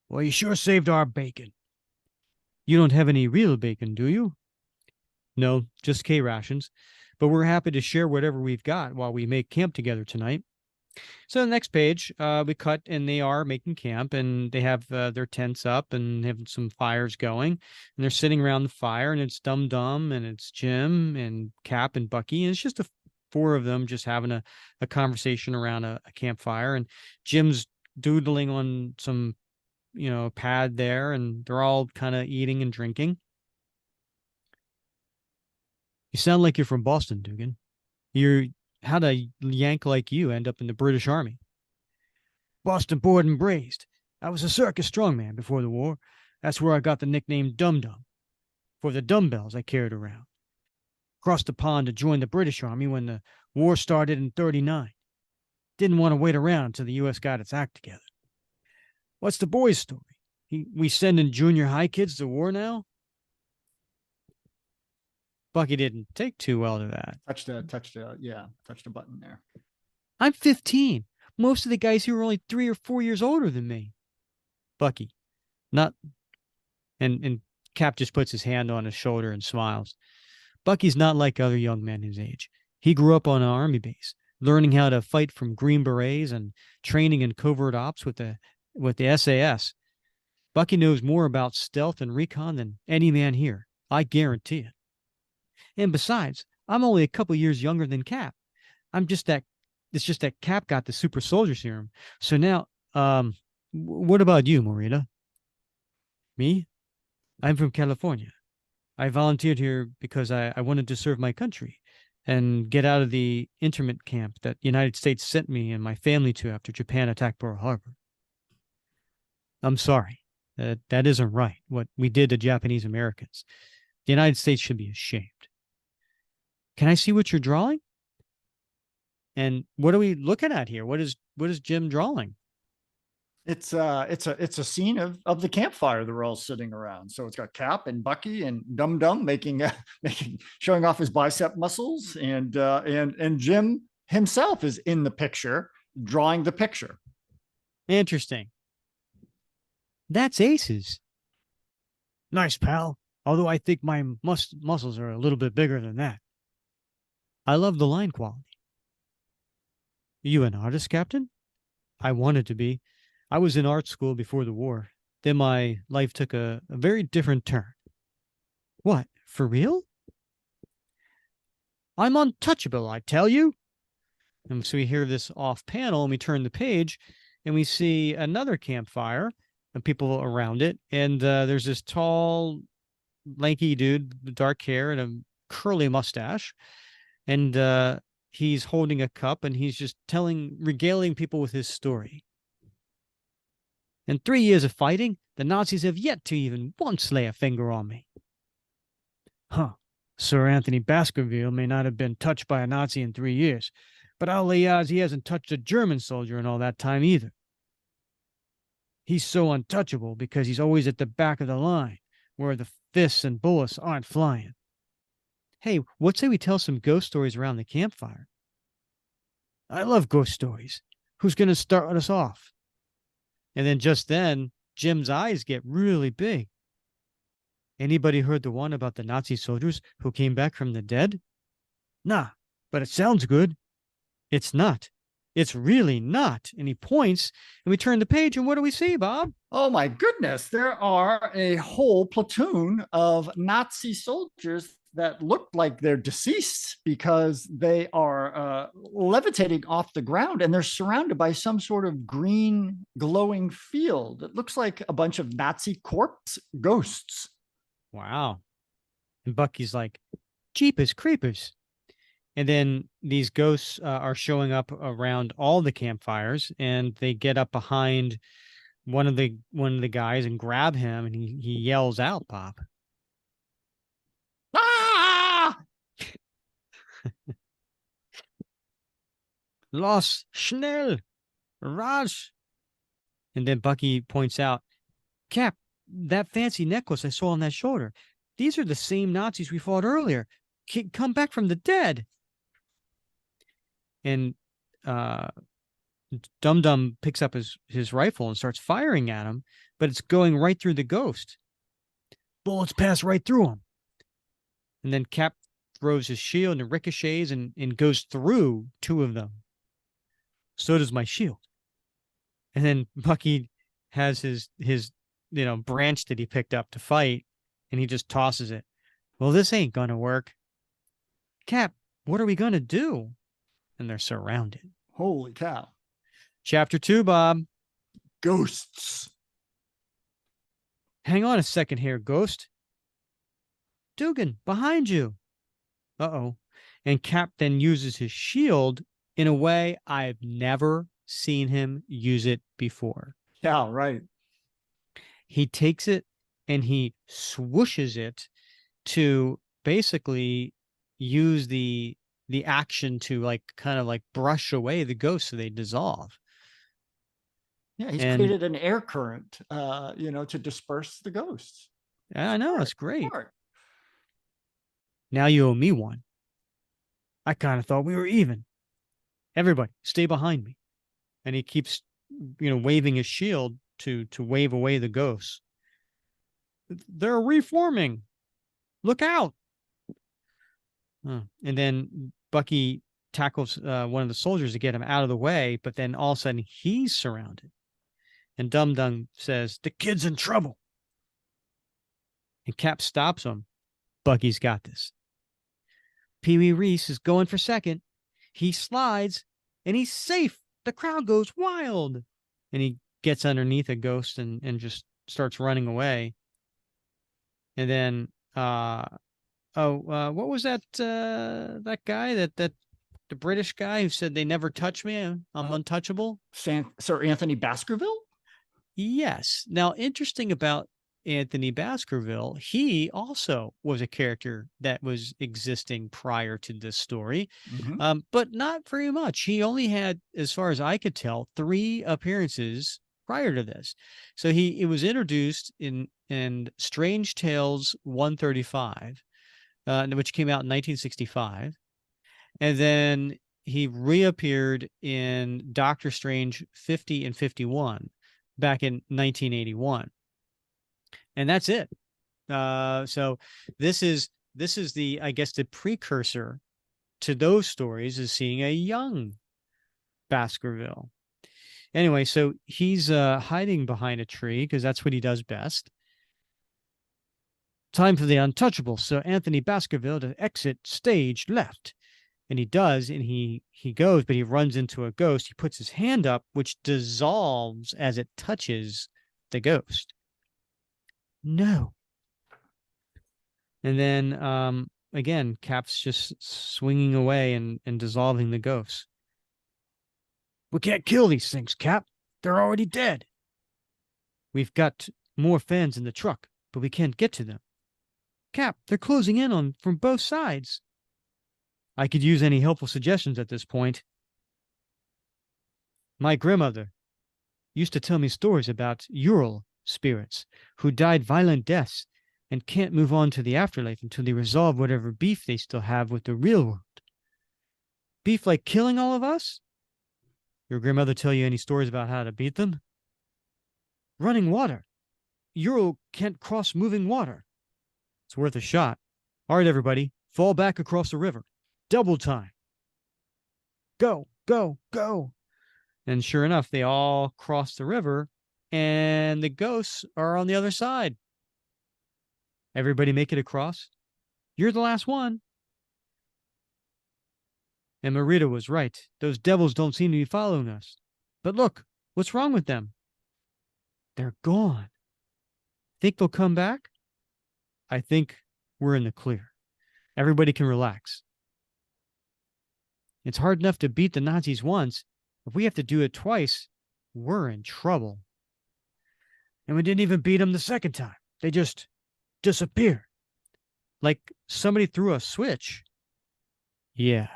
Well, you sure saved our bacon. You don't have any real bacon, do you? No, just K rations. But we're happy to share whatever we've got while we make camp together tonight. So the next page, we cut and they are making camp and they have their tents up and have some fires going. And they're sitting around the fire and it's Dum Dum and it's Jim and Cap and Bucky. And it's just 4 of them just having a conversation around a campfire. And Jim's doodling on some, pad there and they're all kind of eating and drinking. You sound like you're from Boston, Dugan. How'd a Yank like you end up in the British Army? Boston born and raised. I was a circus strongman before the war. That's where I got the nickname Dum Dum, for the dumbbells I carried around. Crossed the pond to join the British Army when the war started in 39. Didn't want to wait around until the U.S. got its act together. What's the boy's story? We sending junior high kids to war now? Bucky didn't take too well to that. Touch the button there. I'm 15. Most of the guys here are only 3 or 4 years older than me. Bucky, not, and Cap just puts his hand on his shoulder and smiles. Bucky's not like other young men his age. He grew up on an army base, learning how to fight from Green Berets and training in covert ops with the SAS. Bucky knows more about stealth and recon than any man here. I guarantee it. And besides, I'm only a couple years younger than Cap. It's just that Cap got the super soldier serum. So now, what about you, Morita? Me? I'm from California. I volunteered here because I wanted to serve my country. and get out of the internment camp that the United States sent me and my family to after Japan attacked Pearl Harbor. I'm sorry. That isn't right, what we did to Japanese Americans. The United States should be ashamed. Can I see what you're drawing? And what are we looking at here? What is Jim drawing? It's a scene of the campfire that we're all sitting around. So it's got Cap and Bucky and Dum Dum making showing off his bicep muscles, and Jim himself is in the picture drawing the picture. Interesting. That's aces. Nice, pal. Although I think my muscles are a little bit bigger than that. I love the line quality. You an artist, Captain? I wanted to be. I was in art school before the war. Then my life took a very different turn. What, for real? I'm untouchable, I tell you. And so we hear this off panel and we turn the page and we see another campfire and people around it. And there's this tall, lanky dude with dark hair and a curly mustache. And he's holding a cup and he's just regaling people with his story. In 3 years of fighting, the Nazis have yet to even once lay a finger on me. Huh. Sir Anthony Baskerville may not have been touched by a Nazi in 3 years, but I'll lay odds he hasn't touched a German soldier in all that time either. He's so untouchable because he's always at the back of the line, where the fists and bullets aren't flying. Hey, what say we tell some ghost stories around the campfire? I love ghost stories. Who's going to start us off? And then just then, Jim's eyes get really big. Anybody heard the one about the Nazi soldiers who came back from the dead? Nah, but it sounds good. It's not. It's really not. And he points, and we turn the page, and what do we see, Bob? Oh my goodness, there are a whole platoon of Nazi soldiers that look like they're deceased because they are levitating off the ground and they're surrounded by some sort of green glowing field. It looks like a bunch of Nazi corpse ghosts. Wow. And Bucky's like, Jeepers creepers. And then these ghosts are showing up around all the campfires, and they get up behind one of the guys and grab him, and he yells out, Bob. Ah! Los, schnell, Raj. And then Bucky points out, Cap, that fancy necklace I saw on that shoulder. These are the same Nazis we fought earlier. Come back from the dead. And Dum Dum picks up his rifle and starts firing at him, but it's going right through the ghost. Bullets pass right through him. And then Cap throws his shield and ricochets and goes through two of them. So does my shield. And then Bucky has his branch that he picked up to fight, and he just tosses it. Well, this ain't gonna work. Cap, what are we gonna do? And they're surrounded. Holy cow. Chapter 2, Bob. Ghosts. Hang on a second here, Ghost. Dugan, behind you. Uh-oh. And Cap then uses his shield in a way I've never seen him use it before. Yeah, right. He takes it and he swooshes it to basically use the action to kind of brush away the ghosts so they dissolve. Yeah, he's created an air current, to disperse the ghosts. Yeah, I know, it's great. Smart. Now you owe me one. I kind of thought we were even. Everybody, stay behind me. And he keeps, waving his shield to wave away the ghosts. They're reforming. Look out. And then Bucky tackles one of the soldiers to get him out of the way, but then all of a sudden he's surrounded. And Dum Dum says, the kid's in trouble. And Cap stops him. Bucky's got this. Pee Wee Reese is going for second. He slides, and he's safe. The crowd goes wild. And he gets underneath a ghost and just starts running away. And then what was that that guy that the British guy who said they never touch me? I'm untouchable. Sir Anthony Baskerville? Yes. Now, interesting about Anthony Baskerville, he also was a character that was existing prior to this story, but not very much. He only had, as far as I could tell, 3 appearances prior to this. So it was introduced in Strange Tales 135, which came out in 1965. And then he reappeared in Doctor Strange 50 and 51 back in 1981. And that's it. So this is the, I guess, the precursor to those stories, is seeing a young Baskerville. Anyway, so he's hiding behind a tree because that's what he does best. Time for the untouchable Sir Anthony Baskerville to exit stage left. And he does, and he goes, but he runs into a ghost. He puts his hand up, which dissolves as it touches the ghost. No. And then, again, Cap's just swinging away and dissolving the ghosts. We can't kill these things, Cap. They're already dead. We've got more fans in the truck, but we can't get to them. Cap, they're closing in from both sides. I could use any helpful suggestions at this point. My grandmother used to tell me stories about Ural spirits who died violent deaths and can't move on to the afterlife until they resolve whatever beef they still have with the real world. Beef like killing all of us? Your grandmother tell you any stories about how to beat them? Running water. Ural can't cross moving water. It's worth a shot. All right, everybody, fall back across the river. Double time. Go, go, go. And sure enough, they all cross the river, and the ghosts are on the other side. Everybody make it across? You're the last one. And Marita was right. Those devils don't seem to be following us. But look, what's wrong with them? They're gone. Think they'll come back? I think we're in the clear. Everybody can relax. It's hard enough to beat the Nazis once. If we have to do it twice, we're in trouble. And we didn't even beat them the second time. They just disappeared. Like somebody threw a switch. Yeah.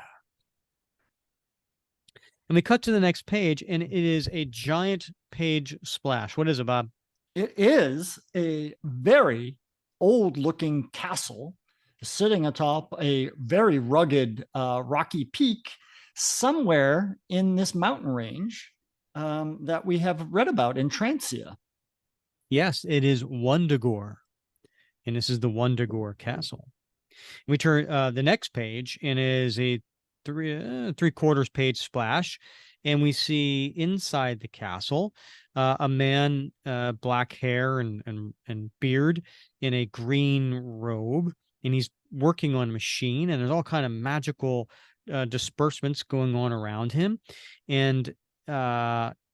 And we cut to the next page, and it is a giant page splash. What is it, Bob? It is a very old-looking castle sitting atop a very rugged, rocky peak somewhere in this mountain range that we have read about in Transia. Yes, it is Wundagore, and this is the Wundagore Castle. We turn the next page, and it is a three-quarters page splash, and we see inside the castle a man, black hair and beard, in a green robe, and he's working on a machine, and there's all kind of magical disbursements going on around him, and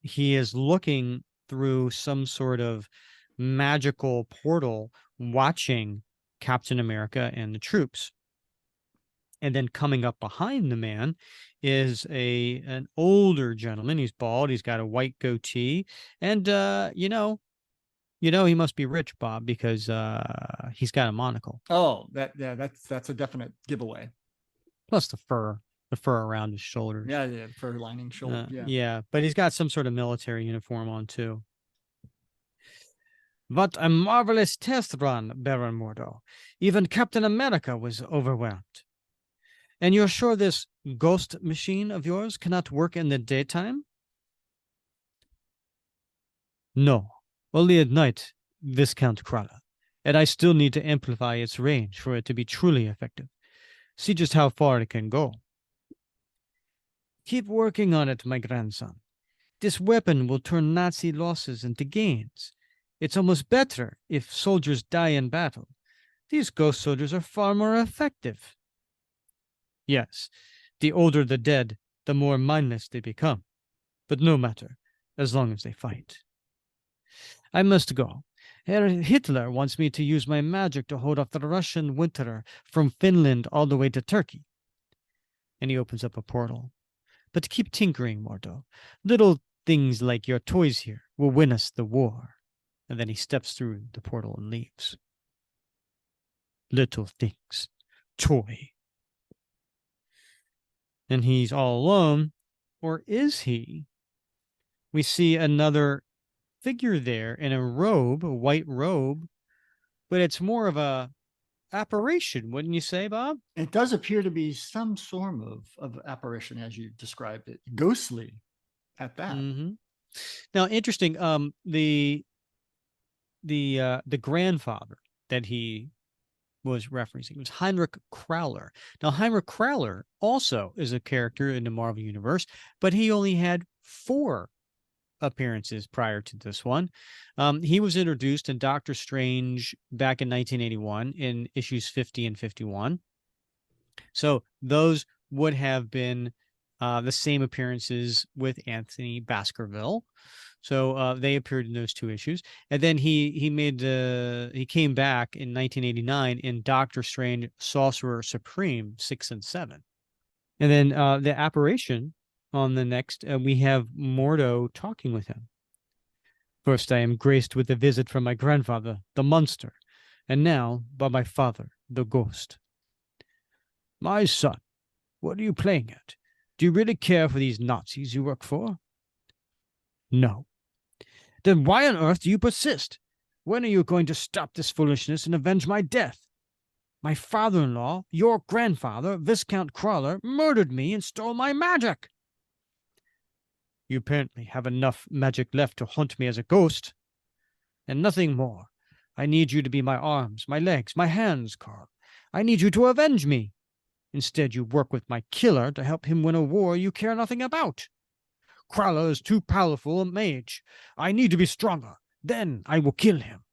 he is looking through some sort of magical portal, watching Captain America and the troops. And then coming up behind the man is an older gentleman. He's bald. He's got a white goatee, and he must be rich, Bob, because he's got a monocle. Oh, that's a definite giveaway. Plus the fur around his shoulders. Yeah, fur lining shoulder. Yeah, but he's got some sort of military uniform on too. What a marvelous test run, Baron Mordo. Even Captain America was overwhelmed. And you're sure this ghost machine of yours cannot work in the daytime? No, only at night, Viscount Krala. And I still need to amplify its range for it to be truly effective. See just how far it can go. Keep working on it, my grandson. This weapon will turn Nazi losses into gains. It's almost better if soldiers die in battle. These ghost soldiers are far more effective. Yes, the older the dead, the more mindless they become. But no matter, as long as they fight. I must go. Herr Hitler wants me to use my magic to hold off the Russian winter from Finland all the way to Turkey. And he opens up a portal. But keep tinkering, Mordo. Little things like your toys here will win us the war. And then he steps through the portal and leaves. Little things. Toy. And he's all alone. Or is he? We see another figure there in a robe, a white robe, but it's more of a apparition, wouldn't you say, Bob? It does appear to be some sort of apparition, as you described it, ghostly at that. Mm-hmm. Now, interesting. The grandfather that he was referencing was Heinrich Krauler. Now, Heinrich Krauler also is a character in the Marvel Universe, but he only had 4 appearances prior to this one. He was introduced in Doctor Strange back in 1981 in issues 50 and 51. So those would have been the same appearances with Anthony Baskerville. So they appeared in those 2 issues. And then he came back in 1989 in Doctor Strange Sorcerer Supreme 6 and 7. And then the apparition on the next, we have Mordo talking with him. First, I am graced with a visit from my grandfather, the monster, and now by my father, the ghost. My son, what are you playing at? Do you really care for these Nazis you work for? No. Then why on earth do you persist? When are you going to stop this foolishness and avenge my death? My father-in-law, your grandfather, Viscount Crawler, murdered me and stole my magic. You apparently have enough magic left to hunt me as a ghost. And nothing more. I need you to be my arms, my legs, my hands, Carl. I need you to avenge me. Instead, you work with my killer to help him win a war you care nothing about. Crawler is too powerful a mage. I need to be stronger. Then I will kill him.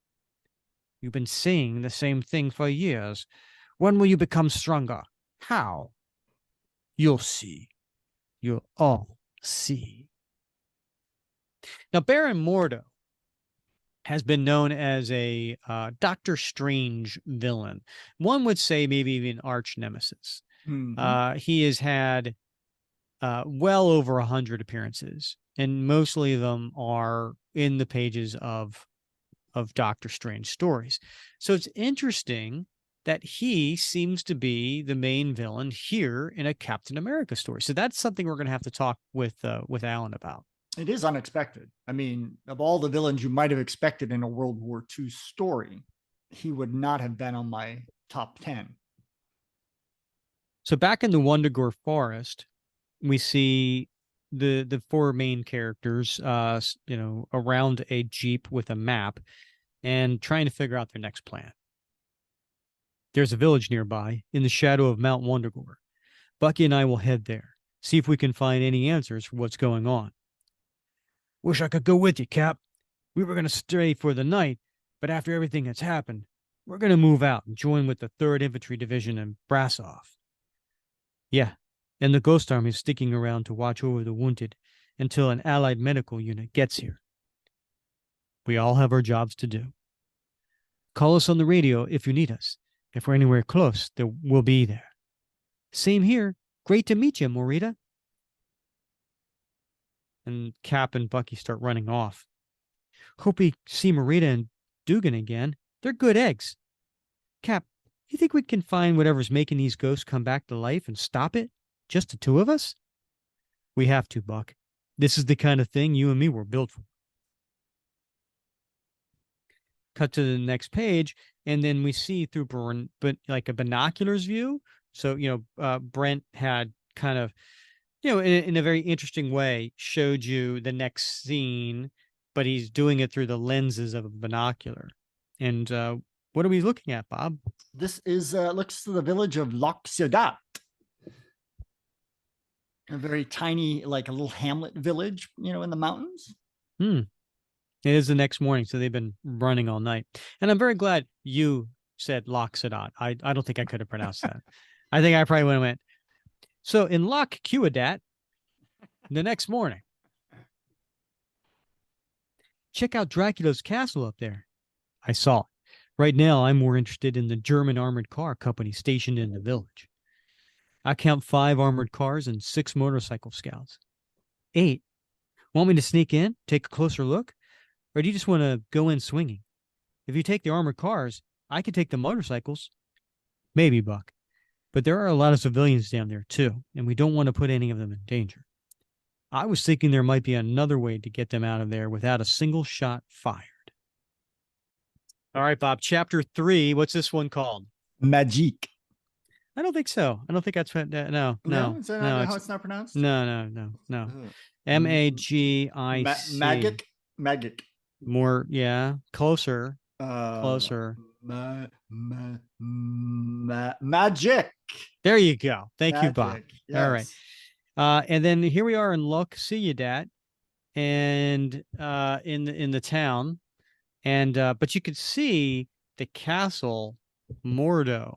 You've been saying the same thing for years. When will you become stronger? How? You'll see. You'll all see. Now, Baron Mordo has been known as a Doctor Strange villain. One would say maybe even arch nemesis. Mm-hmm. He has had well over 100 appearances, and mostly of them are in the pages of Doctor Strange stories. So it's interesting that he seems to be the main villain here in a Captain America story. So that's something we're going to have to talk with Alan about. It is unexpected. I mean, of all the villains you might have expected in a World War II story, he would not have been on my top 10. So back in the Wundagore Forest, we see the 4 main characters, around a Jeep with a map and trying to figure out their next plan. There's a village nearby in the shadow of Mount Wundagore. Bucky and I will head there, see if we can find any answers for what's going on. Wish I could go with you, Cap. We were going to stay for the night, but after everything that's happened, we're going to move out and join with the 3rd Infantry Division in Brasov. Yeah, and the Ghost Army is sticking around to watch over the wounded until an Allied medical unit gets here. We all have our jobs to do. Call us on the radio if you need us. If we're anywhere close, we'll be there. Same here. Great to meet you, Morita. And Cap and Bucky start running off. Hope we see Morita and Dugan again. They're good eggs. Cap, you think we can find whatever's making these ghosts come back to life and stop it? Just the 2 of us? We have to, Buck. This is the kind of thing you and me were built for. Cut to the next page, and then we see through like a binoculars view. So, Brent had kind of, in a very interesting way, showed you the next scene, but he's doing it through the lenses of a binocular. And what are we looking at, Bob? This is looks to the village of Lac Ciutat. A very tiny, like a little hamlet village, in the mountains. It is the next morning, so they've been running all night. And I'm very glad you said Lac Ciutat. I don't think I could have pronounced that. I think I probably would have went. So in Lac Ciutat, the next morning, check out Dracula's castle up there. I saw it. Right now, I'm more interested in the German armored car company stationed in the village. I count 5 armored cars and 6 motorcycle scouts. 8. Want me to sneak in, take a closer look? Or do you just want to go in swinging? If you take the armored cars, I can take the motorcycles. Maybe, Buck. But there are a lot of civilians down there, too, and we don't want to put any of them in danger. I was thinking there might be another way to get them out of there without a single shot fired. All right, Bob, chapter 3. What's this one called? Magique. I don't think so. I don't think that's no. Is that not how it's not pronounced? No. Magic. Magic. More, yeah, closer. Closer. Magic. There you go. Thank you, Bob. Yes. All right. And then here we are in Look Ciudad, and in the town, and but you could see the castle Mordo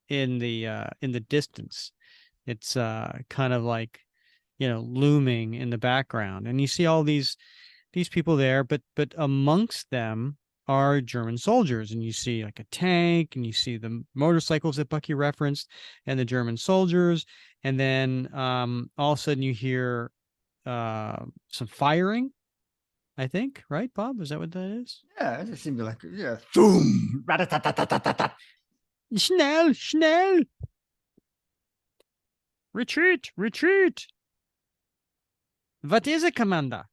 in the distance. It's kind of like, looming in the background, and you see all these people there, but amongst them are German soldiers, and you see like a tank, and you see the motorcycles that Bucky referenced, and the German soldiers, and then all of a sudden you hear some firing. I think, right, Bob? Is that what that is? Yeah, it just seemed like boom, rat-a-tat-tat-tat-tat. Schnell! Retreat! What is it, Commander?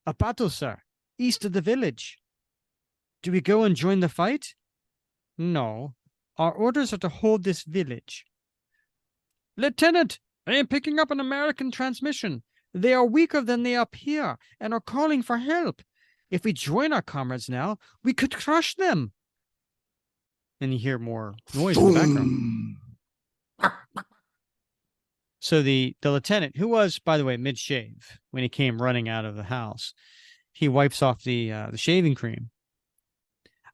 A battle, sir, east of the village. Do we go and join the fight? No. Our orders are to hold this village. Lieutenant, I am picking up an American transmission. They are weaker than they appear and are calling for help. If we join our comrades now, we could crush them. And you hear more noise in the background. So the lieutenant, who was, by the way, mid-shave when he came running out of the house, he wipes off the shaving cream.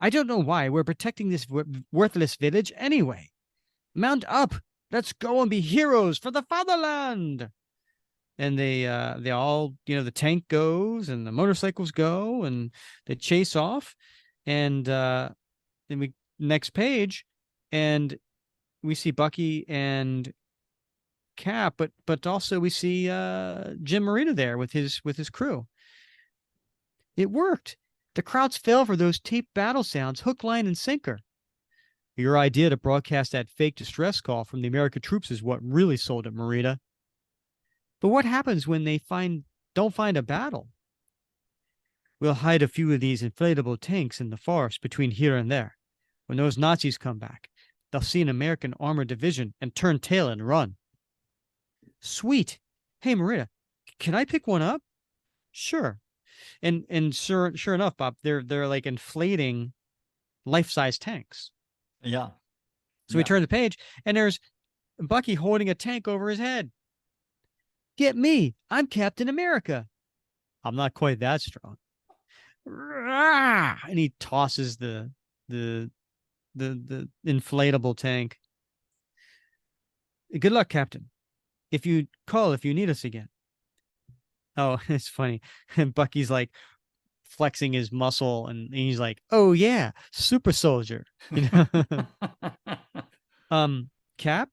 I don't know why we're protecting this worthless village anyway. Mount up. Let's go and be heroes for the fatherland. And they all, the tank goes and the motorcycles go and they chase off. And then we next page, and we see Bucky and Cap, but also we see Jim Morita there with his crew. It worked. The crowds fell for those taped battle sounds, hook, line, and sinker. Your idea to broadcast that fake distress call from the American troops is what really sold it, Morita. But what happens when they don't find a battle? We'll hide a few of these inflatable tanks in the forest between here and there. When those Nazis come back, they'll see an American armored division and turn tail and run. Sweet. Hey, Morita, can I pick one up? Sure. And sure enough, Bob, they're like inflating life-size tanks. Yeah. So we turn the page, and there's Bucky holding a tank over his head. Get me. I'm Captain America. I'm not quite that strong. And he tosses the inflatable tank. Good luck, Captain. If you need us again. Oh, it's funny. And Bucky's like flexing his muscle, and he's like, "Oh yeah, super soldier." Cap?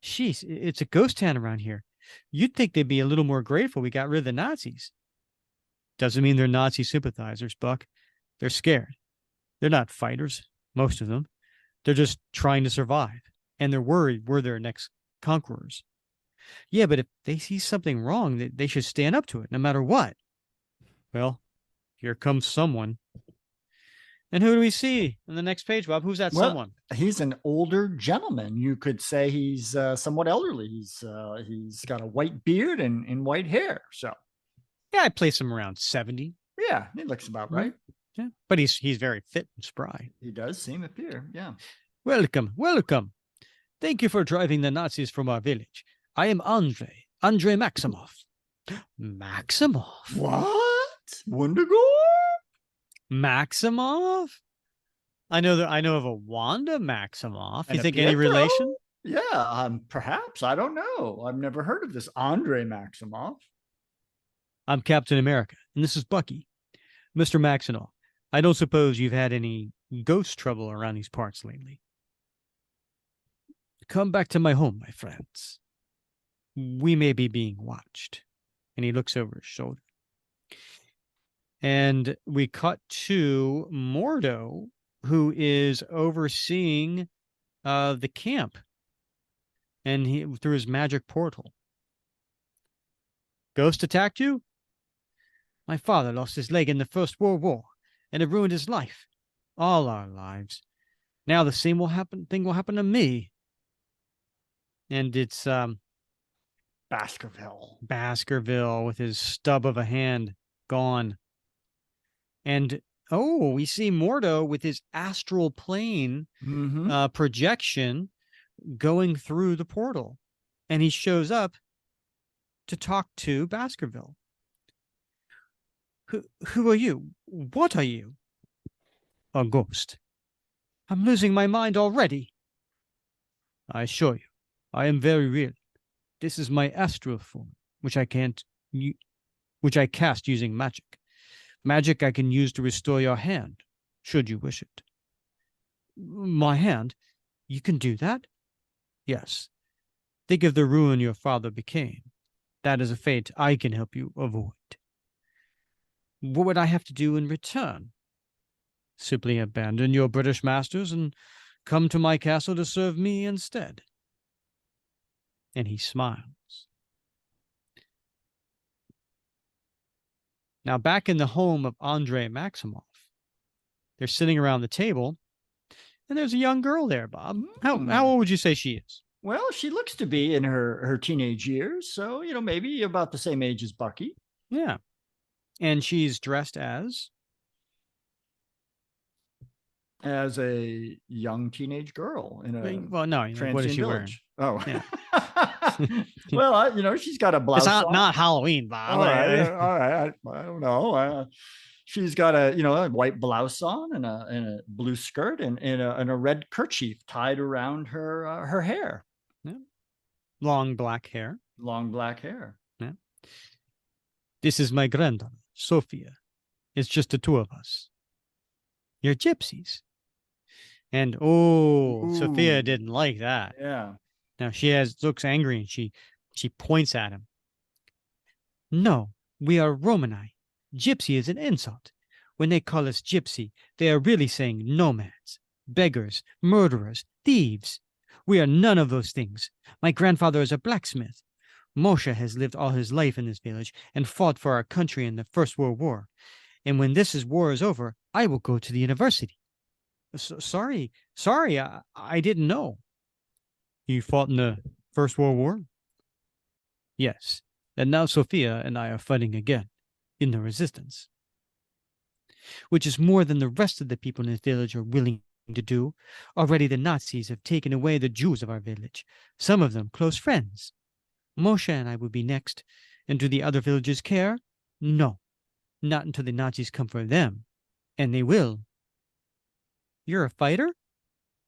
Sheesh, it's a ghost town around here. You'd think they'd be a little more grateful we got rid of the Nazis. Doesn't mean they're Nazi sympathizers, Buck. They're scared. They're not fighters, most of them. They're just trying to survive, and they're worried we're their next conquerors. Yeah, but if they see something wrong, they should stand up to it, no matter what. Well, here comes someone. And who do we see on the next page, Bob? Who's that someone? He's an older gentleman. You could say he's somewhat elderly. He's got a white beard and white hair. So, yeah, I'd place him around 70. Yeah, he looks about right. Yeah, but he's very fit and spry. He does seem appear. Yeah. Welcome. Thank you for driving the Nazis from our village. I am Andrei Maximov. Maximov? What? Wendigo? Maximov? I know of a Wanda Maximoff. You think Pietro? any relation? Yeah, perhaps. I don't know. I've never heard of this Andrei Maximov. I'm Captain America, and this is Bucky. Mr. Maximoff, I don't suppose you've had any ghost trouble around these parts lately. Come back to my home, my friends. We may be being watched. And he looks over his shoulder. And we cut to Mordo, who is overseeing the camp, and he through his magic portal. Ghost attacked you? My father lost his leg in the First World War, and it ruined his life. All our lives. Now the same thing will happen to me. And it's Baskerville with his stub of a hand gone. And we see Mordo with his astral plane projection going through the portal. And he shows up to talk to Baskerville. Who are you? What are you? A ghost. I'm losing my mind already. I assure you, I am very real. This is my astral form, which I cast using magic. Magic I can use to restore your hand, should you wish it. My hand? You can do that? Yes. Think of the ruin your father became. That is a fate I can help you avoid. What would I have to do in return? Simply abandon your British masters and come to my castle to serve me instead. And he smiles. Now, back in the home of Andrei Maximov, they're sitting around the table, and there's a young girl there, Bob. How old would you say she is? Well, she looks to be in her teenage years, so, maybe about the same age as Bucky. Yeah. And she's dressed as a young teenage girl in a what is she village. wearing? Oh, yeah. Well, she's got a blouse. It's not Halloween, Bob. All right. I don't know. She's got a white blouse on and a blue skirt and a red kerchief tied around her hair. Yeah. Long black hair. Yeah. This is my granddaughter, Sophia. It's just the two of us. You're gypsies. And Sophia didn't like that. Yeah. Now she looks angry and she points at him. No, we are Romani. Gypsy is an insult. When they call us gypsy, they are really saying nomads, beggars, murderers, thieves. We are none of those things. My grandfather is a blacksmith. Moshe has lived all his life in this village and fought for our country in the First World War. And when this war is over, I will go to the university. Sorry, I didn't know. You fought in the First World War? Yes, and now Sophia and I are fighting again in the resistance, which is more than the rest of the people in this village are willing to do. Already the Nazis have taken away the Jews of our village, some of them close friends. Moshe and I will be next, and do the other villagers care? No, not until the Nazis come for them, and they will. You're a fighter?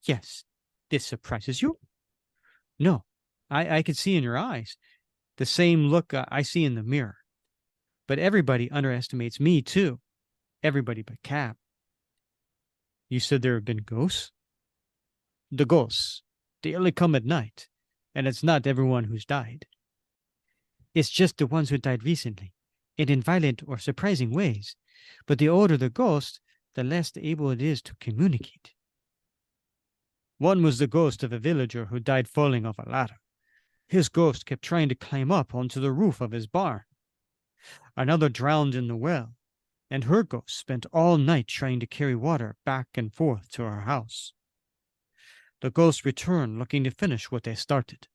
Yes. This surprises you? No, I can see in your eyes the same look I see in the mirror. But everybody underestimates me, too. Everybody but Cap. You said there have been ghosts? The ghosts. They only come at night, and it's not everyone who's died. It's just the ones who died recently, and in violent or surprising ways. But the older the ghost, the less able it is to communicate. One was the ghost of a villager who died falling off a ladder. His ghost kept trying to climb up onto the roof of his barn. Another drowned in the well, and her ghost spent all night trying to carry water back and forth to her house. The ghosts returned looking to finish what they started,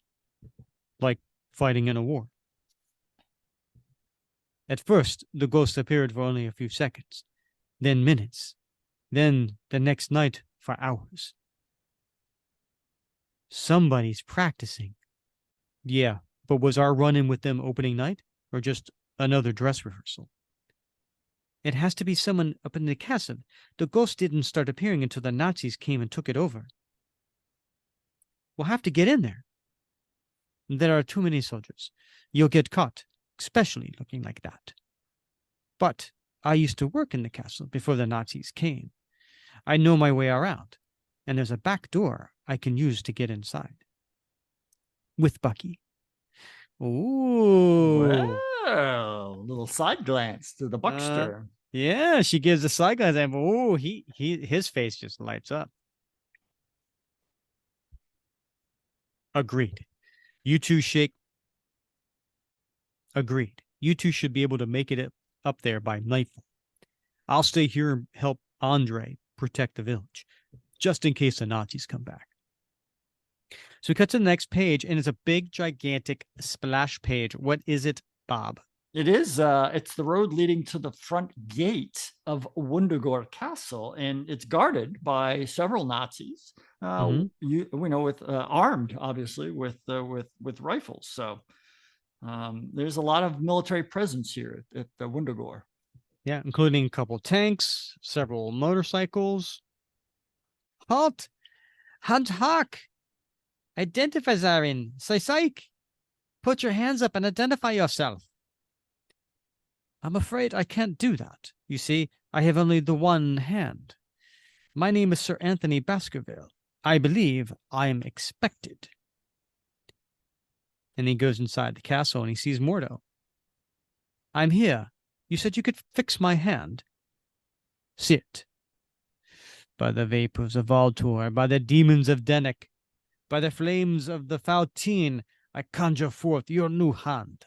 like fighting in a war. At first, the ghost appeared for only a few seconds, then minutes, then the next night for hours. Somebody's practicing. Yeah, but was our run-in with them opening night, or just another dress rehearsal? It has to be someone up in the castle. The ghost didn't start appearing until the Nazis came and took it over. We'll have to get in there. There are too many soldiers. You'll get caught, especially looking like that. But I used to work in the castle before the Nazis came. I know my way around, and there's a back door I can use to get inside. With Bucky. Ooh. Well, little side glance to the Buckster. Yeah, she gives a side glance, and his face just lights up. Agreed. You two shake. Agreed. You two should be able to make it up there by nightfall. I'll stay here and help Andre protect the village, just in case the Nazis come back. So we cut to the next page, and it's a big, gigantic splash page. What is it, Bob? It is. It's the road leading to the front gate of Wundagore Castle, and it's guarded by several Nazis. We know with armed, obviously, with rifles. So there's a lot of military presence here at the Wundagore. Yeah, including a couple tanks, several motorcycles. Halt! Hand Hawk! Identify Zarin. Psych! Put your hands up and identify yourself. I'm afraid I can't do that. You see, I have only the one hand. My name is Sir Anthony Baskerville. I believe I am expected. And he goes inside the castle and he sees Mordo. I'm here. You said you could fix my hand. Sit. By the vapors of Valtor, by the demons of Dennek, by the flames of the Fautine, I conjure forth your new hand.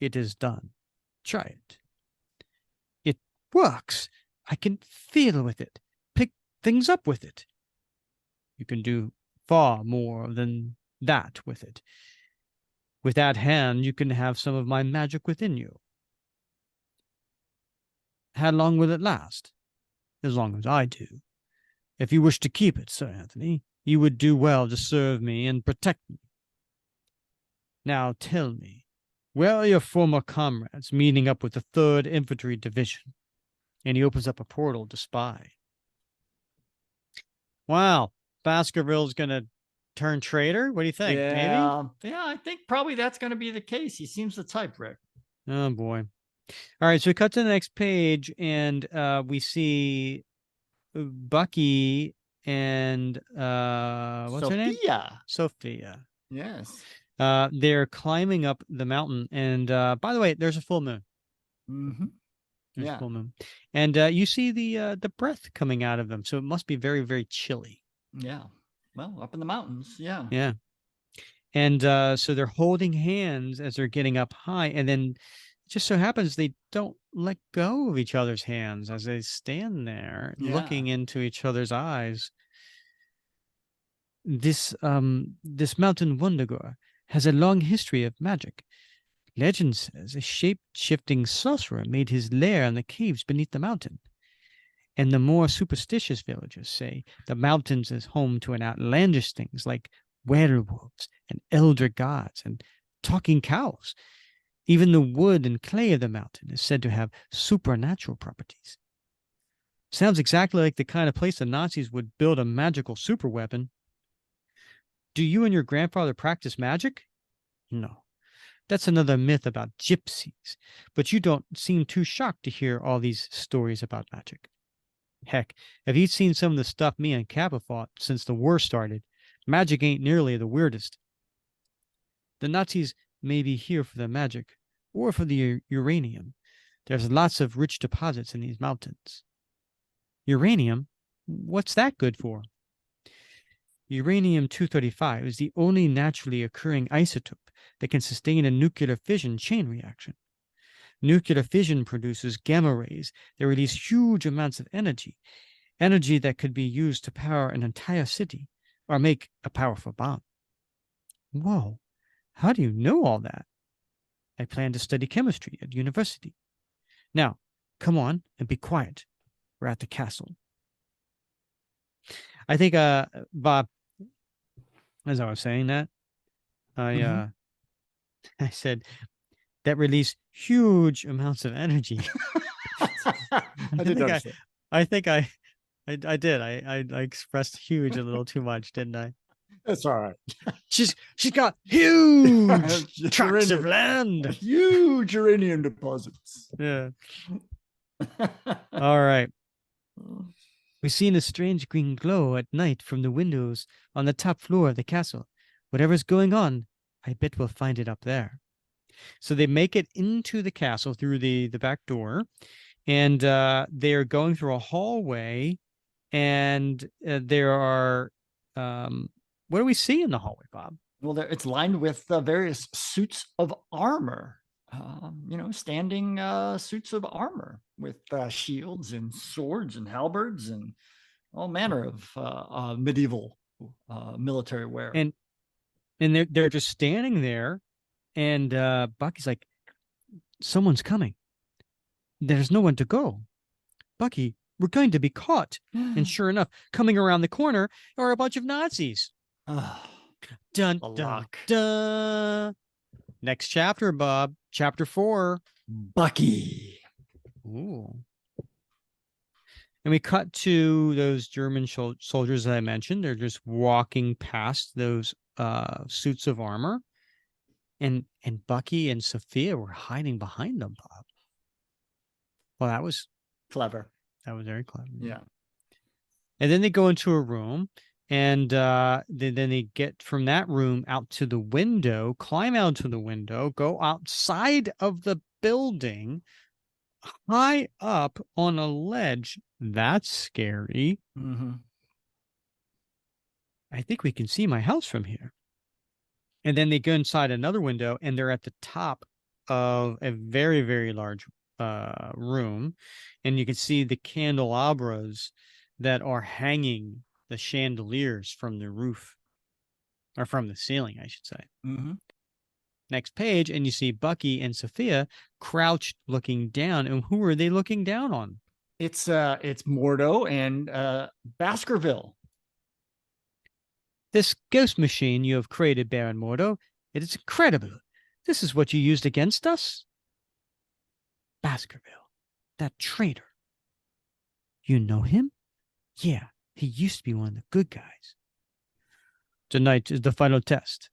It is done. Try it. It works. I can feel with it, pick things up with it. You can do far more than that with it. With that hand, you can have some of my magic within you. How long will it last? As long as I do. If you wish to keep it, Sir Anthony, you would do well to serve me and protect me. Now tell me, where are your former comrades meeting up with the 3rd Infantry Division? And he opens up a portal to spy. Wow, Baskerville's going to turn traitor? What do you think? Yeah, Maybe? yeah, I think probably that's going to be the case. He seems the type, Rick. Oh, boy. All right, so we cut to the next page, and we see Bucky and what's her name? Sophia. Yes. They're climbing up the mountain, and by the way, there's a full moon. Mm-hmm. There's a full moon, and you see the breath coming out of them, so it must be very, very chilly. Yeah. Well, up in the mountains. Yeah. Yeah. And so they're holding hands as they're getting up high, and then it just so happens they don't let go of each other's hands as they stand there looking into each other's eyes. This mountain Wundagore has a long history of magic. Legend says a shape-shifting sorcerer made his lair in the caves beneath the mountain. And the more superstitious villagers say the mountains is home to an outlandish things like werewolves and elder gods and talking cows. Even the wood and clay of the mountain is said to have supernatural properties. Sounds exactly like the kind of place the Nazis would build a magical superweapon. Do you and your grandfather practice magic? No. That's another myth about gypsies, but you don't seem too shocked to hear all these stories about magic. Heck, if you'd seen some of the stuff me and Cap have fought since the war started, magic ain't nearly the weirdest. The Nazis may be here for the magic or for the uranium. There's lots of rich deposits in these mountains. Uranium? What's that good for? Uranium-235 is the only naturally occurring isotope that can sustain a nuclear fission chain reaction. Nuclear fission produces gamma rays that release huge amounts of energy that could be used to power an entire city or make a powerful bomb. Whoa, how do you know all that? I plan to study chemistry at university. Now, come on and be quiet. We're at the castle. I think, Bob, as I was saying that, I said that release huge amounts of energy. I think I did. I expressed huge a little too much, didn't I? That's all right. She's got huge tracts of Uranium. land. Huge uranium deposits. Yeah. All right. We've seen a strange green glow at night from the windows on the top floor of the castle. Whatever's going on, I bet we'll find it up there. So they make it into the castle through the back door, and they are going through a hallway, and there are what do we see in the hallway, Bob? Well, it's lined with various suits of armor. Standing suits of armor with shields and swords and halberds and all manner of medieval military wear. And they're just standing there, and Bucky's like, someone's coming. There's no one to go. Bucky, we're going to be caught. And sure enough, coming around the corner are a bunch of Nazis. Dun, dun, dun. Next chapter, Bob. Chapter 4. Bucky. Ooh. And we cut to those German soldiers that I mentioned. They're just walking past those suits of armor. And Bucky and Sophia were hiding behind them, Bob. Well, that was Clever. That was very clever. Yeah. And then they go into a room, and then they get from that room out to the window, climb out to the window, go outside of the building, high up on a ledge. That's scary. Mm-hmm. I think we can see my house from here. And then they go inside another window, and they're at the top of a very, very large room. And you can see the candelabras that are hanging, the chandeliers from the roof, or from the ceiling, I should say. Mm-hmm. Next page, and you see Bucky and Sophia crouched looking down. And who are they looking down on? It's Mordo and Baskerville. This ghost machine you have created, Baron Mordo, it is incredible. This is what you used against us? Baskerville, that traitor. You know him? Yeah, he used to be one of the good guys. Tonight is the final test.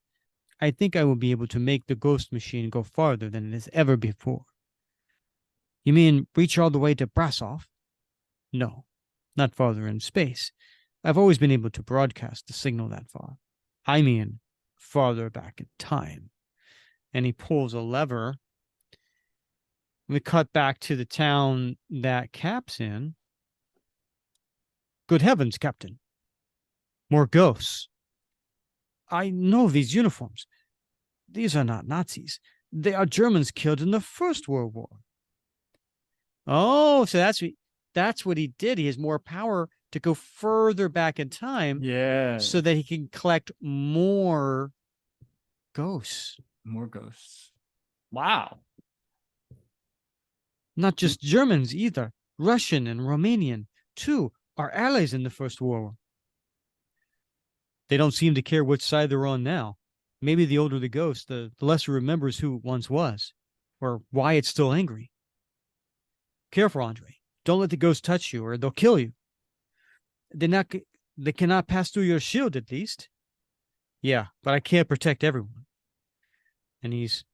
I think I will be able to make the ghost machine go farther than it has ever before. You mean reach all the way to Brasov? No, not farther in space. I've always been able to broadcast the signal that far. I mean, farther back in time. And he pulls a lever. We cut back to the town that Cap's in. Good heavens, Captain. More ghosts. I know these uniforms. These are not Nazis. They are Germans killed in the First World War. Oh, so that's what he did. He has more power to go further back in time. Yeah. So that he can collect more ghosts. More ghosts. Wow. Not just Germans either. Russian and Romanian, too, are allies in the First World War. They don't seem to care which side they're on now. Maybe the older the ghost, the less it remembers who it once was, or why it's still angry. Careful, Andre. Don't let the ghost touch you, or they'll kill you. They cannot pass through your shield, at least. Yeah, but I can't protect everyone. And he's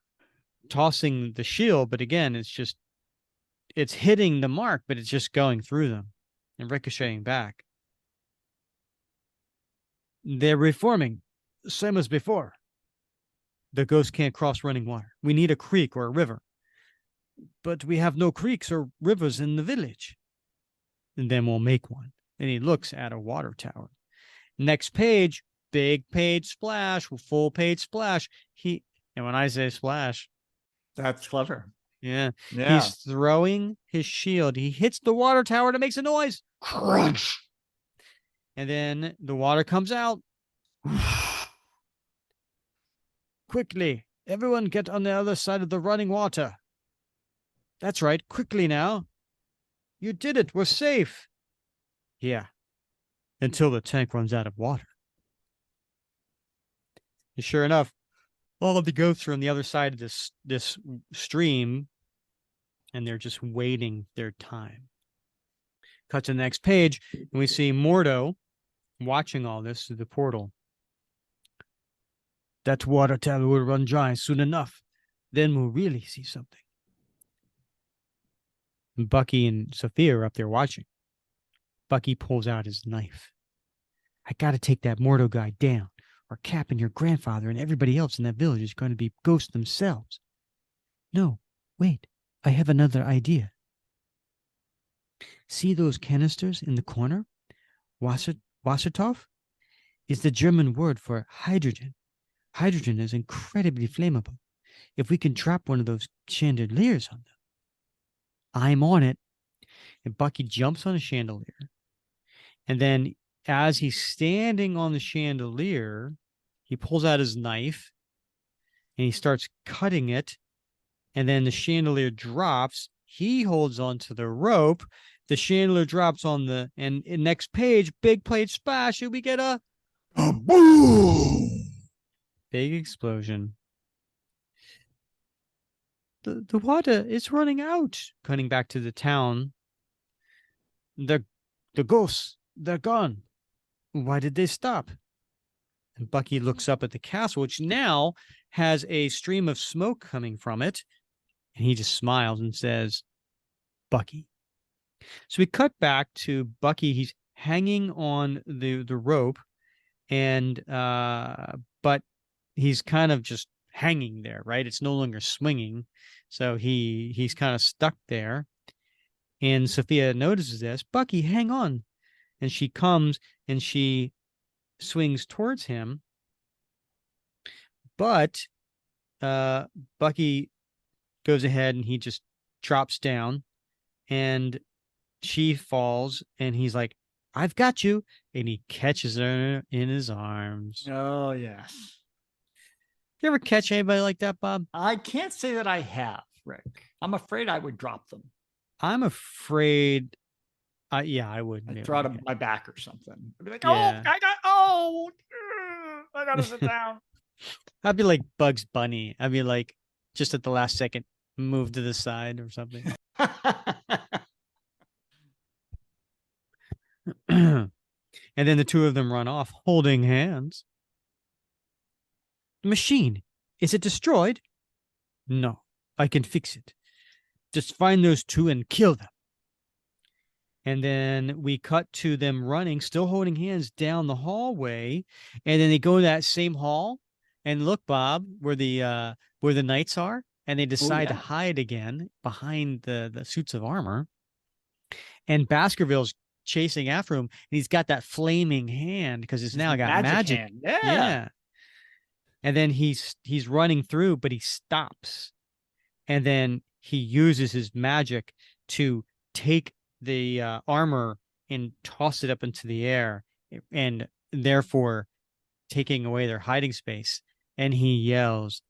tossing the shield, but again, it's hitting the mark, but it's just going through them and ricocheting back. They're reforming, same as before. The ghost can't cross running water. We need a creek or a river. But we have no creeks or rivers in the village. And then we'll make one. And he looks at a water tower. Next page, big page splash, full page splash. And when I say splash, that's clever. Yeah. Yeah. He's throwing his shield. He hits the water tower and it makes a noise. Crunch. And then the water comes out. Quickly, everyone get on the other side of the running water. That's right. Quickly now. You did it. We're safe. Yeah. Until the tank runs out of water. And sure enough, all of the ghosts are on the other side of this stream, and they're just waiting their time. Cut to the next page, and we see Mordo watching all this through the portal. That water tower will run dry soon enough. Then we'll really see something. And Bucky and Sophia are up there watching. Bucky pulls out his knife. I got to take that Mordo guy down, or Cap and your grandfather and everybody else in that village is going to be ghosts themselves. No, wait, I have another idea. See those canisters in the corner? Wasserstoff is the German word for hydrogen. Hydrogen is incredibly flammable. If we can trap one of those chandeliers on them. I'm on it. And Bucky jumps on a chandelier. And then as he's standing on the chandelier, he pulls out his knife and he starts cutting it. And then the chandelier drops. He holds onto the rope. The chandelier drops on the, and next page, big plate splash, and we get a boom! Big explosion. The water is running out. Cutting back to the town. The ghosts, they're gone. Why did they stop? And Bucky looks up at the castle, which now has a stream of smoke coming from it. And he just smiles and says, Bucky. So we cut back to Bucky. He's hanging on the rope, and but he's kind of just hanging there, right? It's no longer swinging. So he's kind of stuck there. And Sophia notices this. Bucky, hang on. And she comes and she swings towards him. But Bucky goes ahead and he just drops down, and she falls, and he's like, I've got you. And he catches her in his arms. Oh, yes. You ever catch anybody like that, Bob? I can't say that I have, Rick. I'm afraid I would drop them. I'm afraid. Yeah, I would. I'd throw it on my back or something. I'd be like, Yeah. I gotta sit down. I'd be like Bugs Bunny. I'd be like, just at the last second, move to the side or something. And then the two of them run off holding hands. The machine, is it destroyed? No, I can fix it. Just find those two and kill them. And then we cut to them running, still holding hands down the hallway. And then they go to that same hall. And look, Bob, where the knights are. And they decide to hide again behind the suits of armor. And Baskerville's chasing after him. And he's got that flaming hand because it's now got magic. Hand. Yeah. And then he's running through, but he stops. And then he uses his magic to take the armor and toss it up into the air, and therefore taking away their hiding space. And he yells,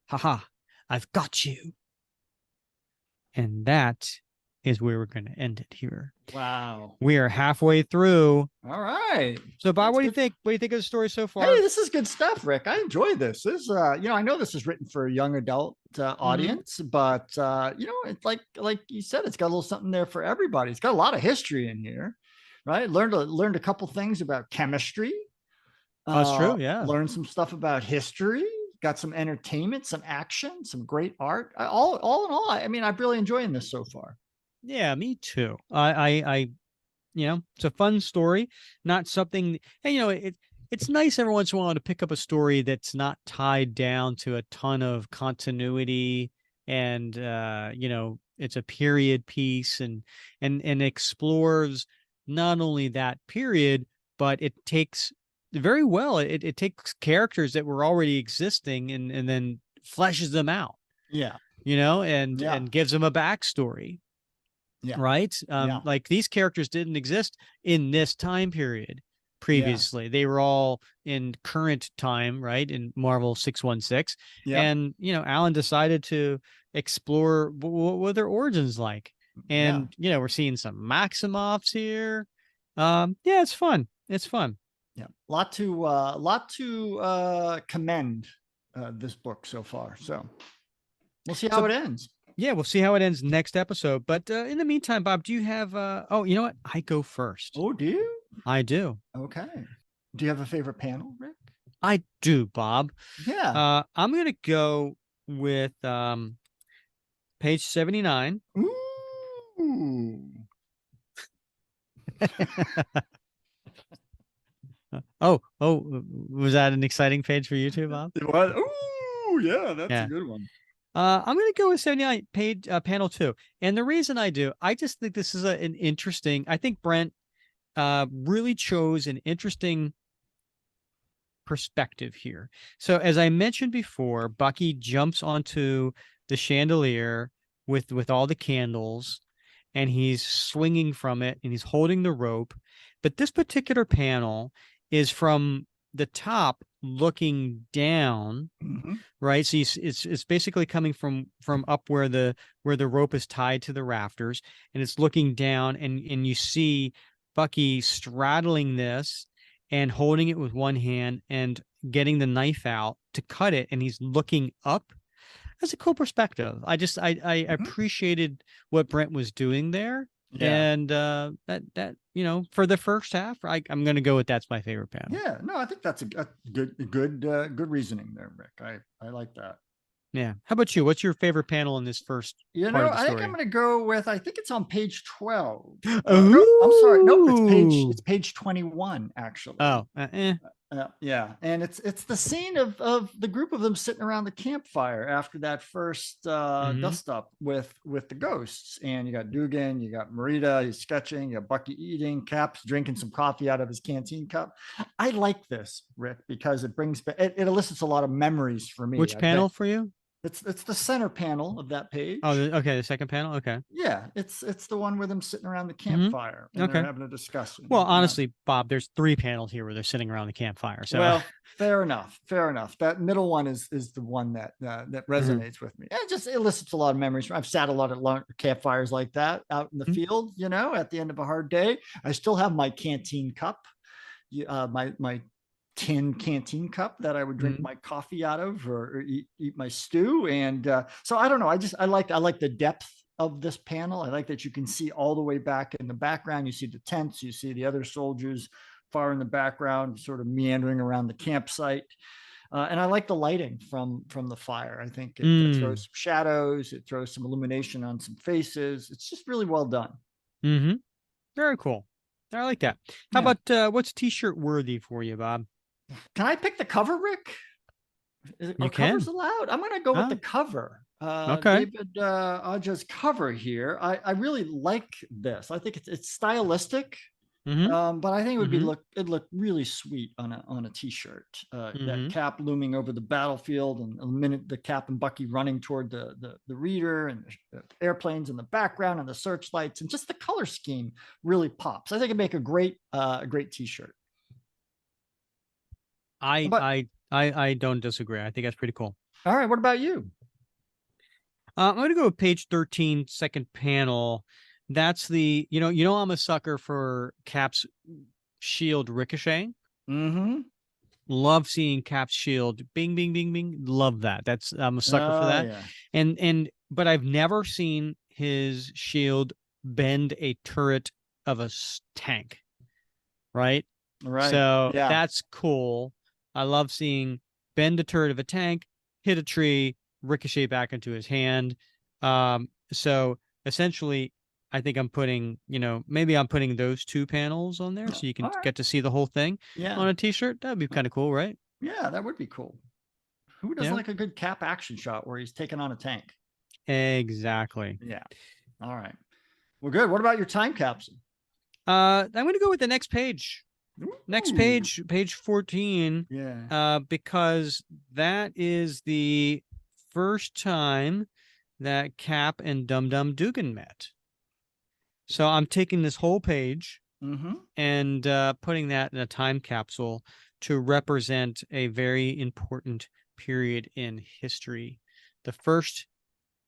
"Ha, I've got you." And that is where we're going to end it here. Wow. We are halfway through. All right. So, Bob, That's what do you good. think? What do you think of the story so far? Hey, this is good stuff, Rick. I enjoy this. This, I know this is written for a young adult audience, but it's like you said, it's got a little something there for everybody. It's got a lot of history in here, right? Learned a couple things about chemistry. That's true. Yeah. Learned some stuff about history. Got some entertainment, some action, some great art. All in all, I mean, I'm really enjoying this so far. Yeah, me too. I it's a fun story, not something, and it's nice every once in a while to pick up a story that's not tied down to a ton of continuity, and it's a period piece and explores not only that period, but it takes very well. It takes characters that were already existing and then fleshes them out. Yeah. And gives them a backstory. Yeah. Right. Like these characters didn't exist in this time period previously. Yeah. They were all in current time, right? In Marvel 616. Yeah. And, Alan decided to explore what were their origins like. And, we're seeing some Maximoffs here. It's fun. It's fun. Yeah. Lot to commend this book so far. So we'll see how it ends. Yeah, we'll see how it ends next episode. But in the meantime, Bob, do you have you know what? I go first. Oh, do you? I do. Okay. Do you have a favorite panel, Rick? I do, Bob. Yeah. I'm gonna go with page 79. Ooh. Oh, was that an exciting page for you too, Bob? What? Ooh, yeah, that's a Yeah. good one. I'm going to go with 79 page panel 2. And the reason I do, I just think this is an interesting, I think Brent really chose an interesting perspective here. So as I mentioned before, Bucky jumps onto the chandelier with all the candles, and he's swinging from it, and he's holding the rope. But this particular panel is from the top looking down, Mhm. right? So it's basically coming from up where the rope is tied to the rafters, and it's looking down, and you see Bucky straddling this and holding it with one hand and getting the knife out to cut it, and he's looking up. That's a cool perspective. I Mhm. appreciated what Brent was doing there. Yeah. And that for the first half, I'm gonna go with that's my favorite panel. Yeah. No, I think that's a good reasoning there, Rick. I like that. Yeah. How about you? What's your favorite panel in this first part of the I think I'm story? going to go with. I think it's on page 12. No, I'm sorry. Nope, Ooh. it's page 21 actually. Oh, Yeah, and it's the scene of the group of them sitting around the campfire after that first Mhm. dust up with the ghosts. And you got Dugan, you got Marita, he's sketching, you got Bucky eating, Cap's drinking some coffee out of his canteen cup. I like this, Rick, because it brings it elicits a lot of memories for me. Which I bet panel for you? it's the center panel of that Oh, page. okay, the second panel. Okay. Yeah, it's the one with them sitting around the Hmm. campfire and they're Okay. having a discussion. Well, honestly, Bob, there's 3 panels here where they're sitting around the campfire. So, Well, fair enough. Fair enough. That middle one is the one that that Mhm. resonates with me. It just elicits a lot of memories. I've sat a lot at campfires like that out in the Mhm. field. At the end of a hard day, I still have my canteen cup, my tin canteen cup that I would drink Mhm. my coffee out of or eat my stew. And so I don't know. I like the depth of this panel. I like that you can see all the way back in the background. You see the tents, you see the other soldiers far in the background, sort of meandering around the campsite. And I like the lighting from the fire. I think it throws some shadows, it throws some illumination on some faces. It's just really well done. Mhm. Very cool. I like that. How Yeah. about what's t-shirt worthy for you, Bob? Can I pick the cover, Rick? You Are covers can. allowed? I'm going to go with the Ah, cover. okay. David Aja's cover here. I really like this. I think it's stylistic. Mhm. But I think Mhm. it'd look really sweet on a t-shirt. That Mhm. Cap looming over the battlefield, and a minute the Cap and Bucky running toward the reader, and the airplanes in the background, and the searchlights, and just the color scheme really pops. I think it'd make a great t-shirt. But I don't disagree. I think that's pretty cool. all right, what about you? I'm going to go with page 13, second panel. That's I'm a sucker for Cap's shield ricocheting. Mm-hmm. Love seeing Cap's shield. Bing, bing, bing, bing. Love that. I'm a sucker for Oh that. yeah. But I've never seen his shield bend a turret of a tank. Right. Right. So Yeah. that's cool. I love seeing bend the turret of a tank, hit a tree, ricochet back into his hand. So essentially, I think maybe I'm putting those 2 panels on there so you can All right. get to see the whole thing Yeah. on a t-shirt. That'd be kind of cool, right? Yeah, that would be cool. Who doesn't Yeah, like a good Cap action shot where he's taking on a tank? exactly. Yeah. All right. Well, good. What about your time capsule? I'm going to go with the next page. Next Ooh. page 14, Yeah. because that is the first time that Cap and Dum Dum Dugan met. So I'm taking this whole page Mm-hmm. and putting that in a time capsule to represent a very important period in history. The first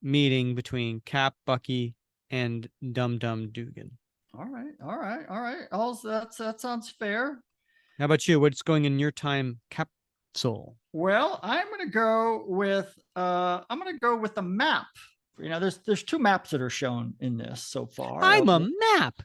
meeting between Cap, Bucky, and Dum Dum Dugan. All right. All right. All right. That sounds fair. How about you? What's going in your time capsule? Well, I'm gonna go with the map. There's 2 maps that are shown in this so far. I'm a map.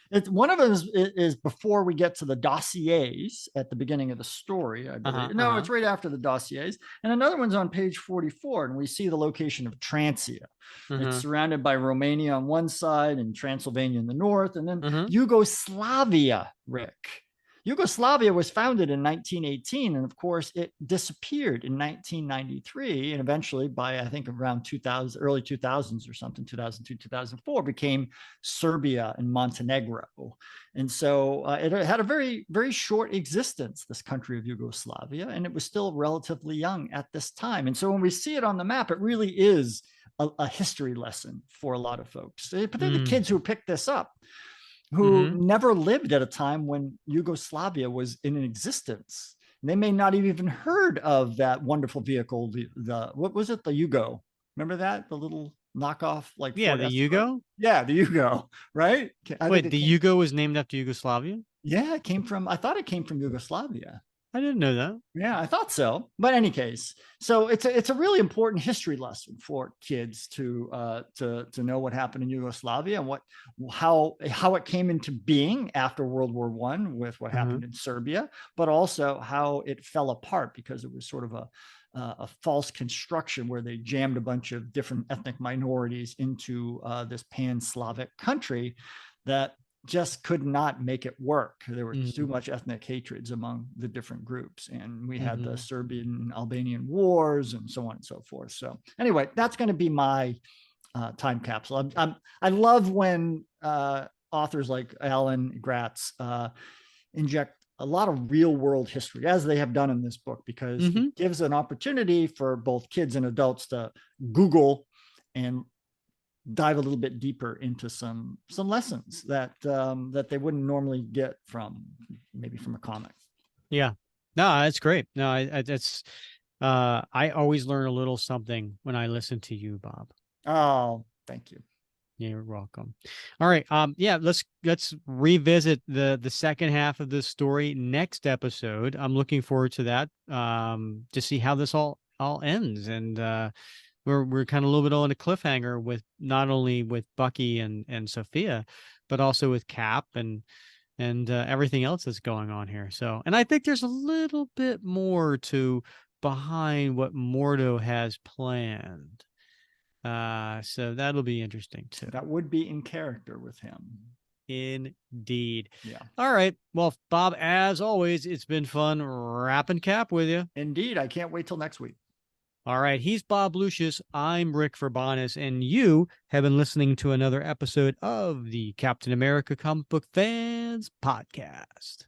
It's one of them is before we get to the dossiers at the beginning of the story, I believe. No, it's right after the dossiers. And another one's on page 44, and we see the location of Transia. It's surrounded by Romania on one side and Transylvania in the north, and then Yugoslavia, Rick. Yugoslavia was founded in 1918, and of course, it disappeared in 1993, and eventually by, I think, around 2000, early 2000s or something, 2002, 2004, became Serbia and Montenegro. And so it had a very, very short existence, this country of Yugoslavia, and it was still relatively young at this time. And so when we see it on the map, it really is a history lesson for a lot of folks, particularly the kids who pick this up, who never lived at a time when Yugoslavia was in existence. They may not have even heard of that wonderful vehicle. The what was it? The Yugo. Remember that? The little knockoff, like the Yugo. Yeah, the Yugo. Right? Wait, the Yugo was named after Yugoslavia? Yeah, it came from. I thought it came from Yugoslavia. I didn't know that. Yeah, I thought so. But in any case, so it's a really important history lesson for kids to know what happened in Yugoslavia and how it came into being after World War I with what happened in Serbia, but also how it fell apart because it was sort of a false construction where they jammed a bunch of different ethnic minorities into this pan-Slavic country that just could not make it work. There were too much ethnic hatreds among the different groups, and we had the Serbian Albanian wars and so on and so forth. So anyway, that's going to be my time capsule. I love when authors like Alan Gratz inject a lot of real world history, as they have done in this book, because it gives an opportunity for both kids and adults to Google and dive a little bit deeper into some lessons that they wouldn't normally get from a comic. Yeah, no, that's great. No, I always learn a little something when I listen to you, Bob. Oh, thank you. You're welcome. All right. Yeah, let's revisit the second half of this story next episode. I'm looking forward to that, to see how this all ends. And we're kind of a little bit on a cliffhanger with not only with Bucky and Sophia, but also with Cap and everything else that's going on here. So, and I think there's a little bit more to behind what Mordo has planned. So that'll be interesting too. That would be in character with him. Indeed. Yeah. All right. Well, Bob, as always, it's been fun wrapping Cap with you. Indeed. I can't wait till next week. All right. He's Bob Lucius. I'm Rick Verbanis, and you have been listening to another episode of the Captain America Comic Book Fans Podcast.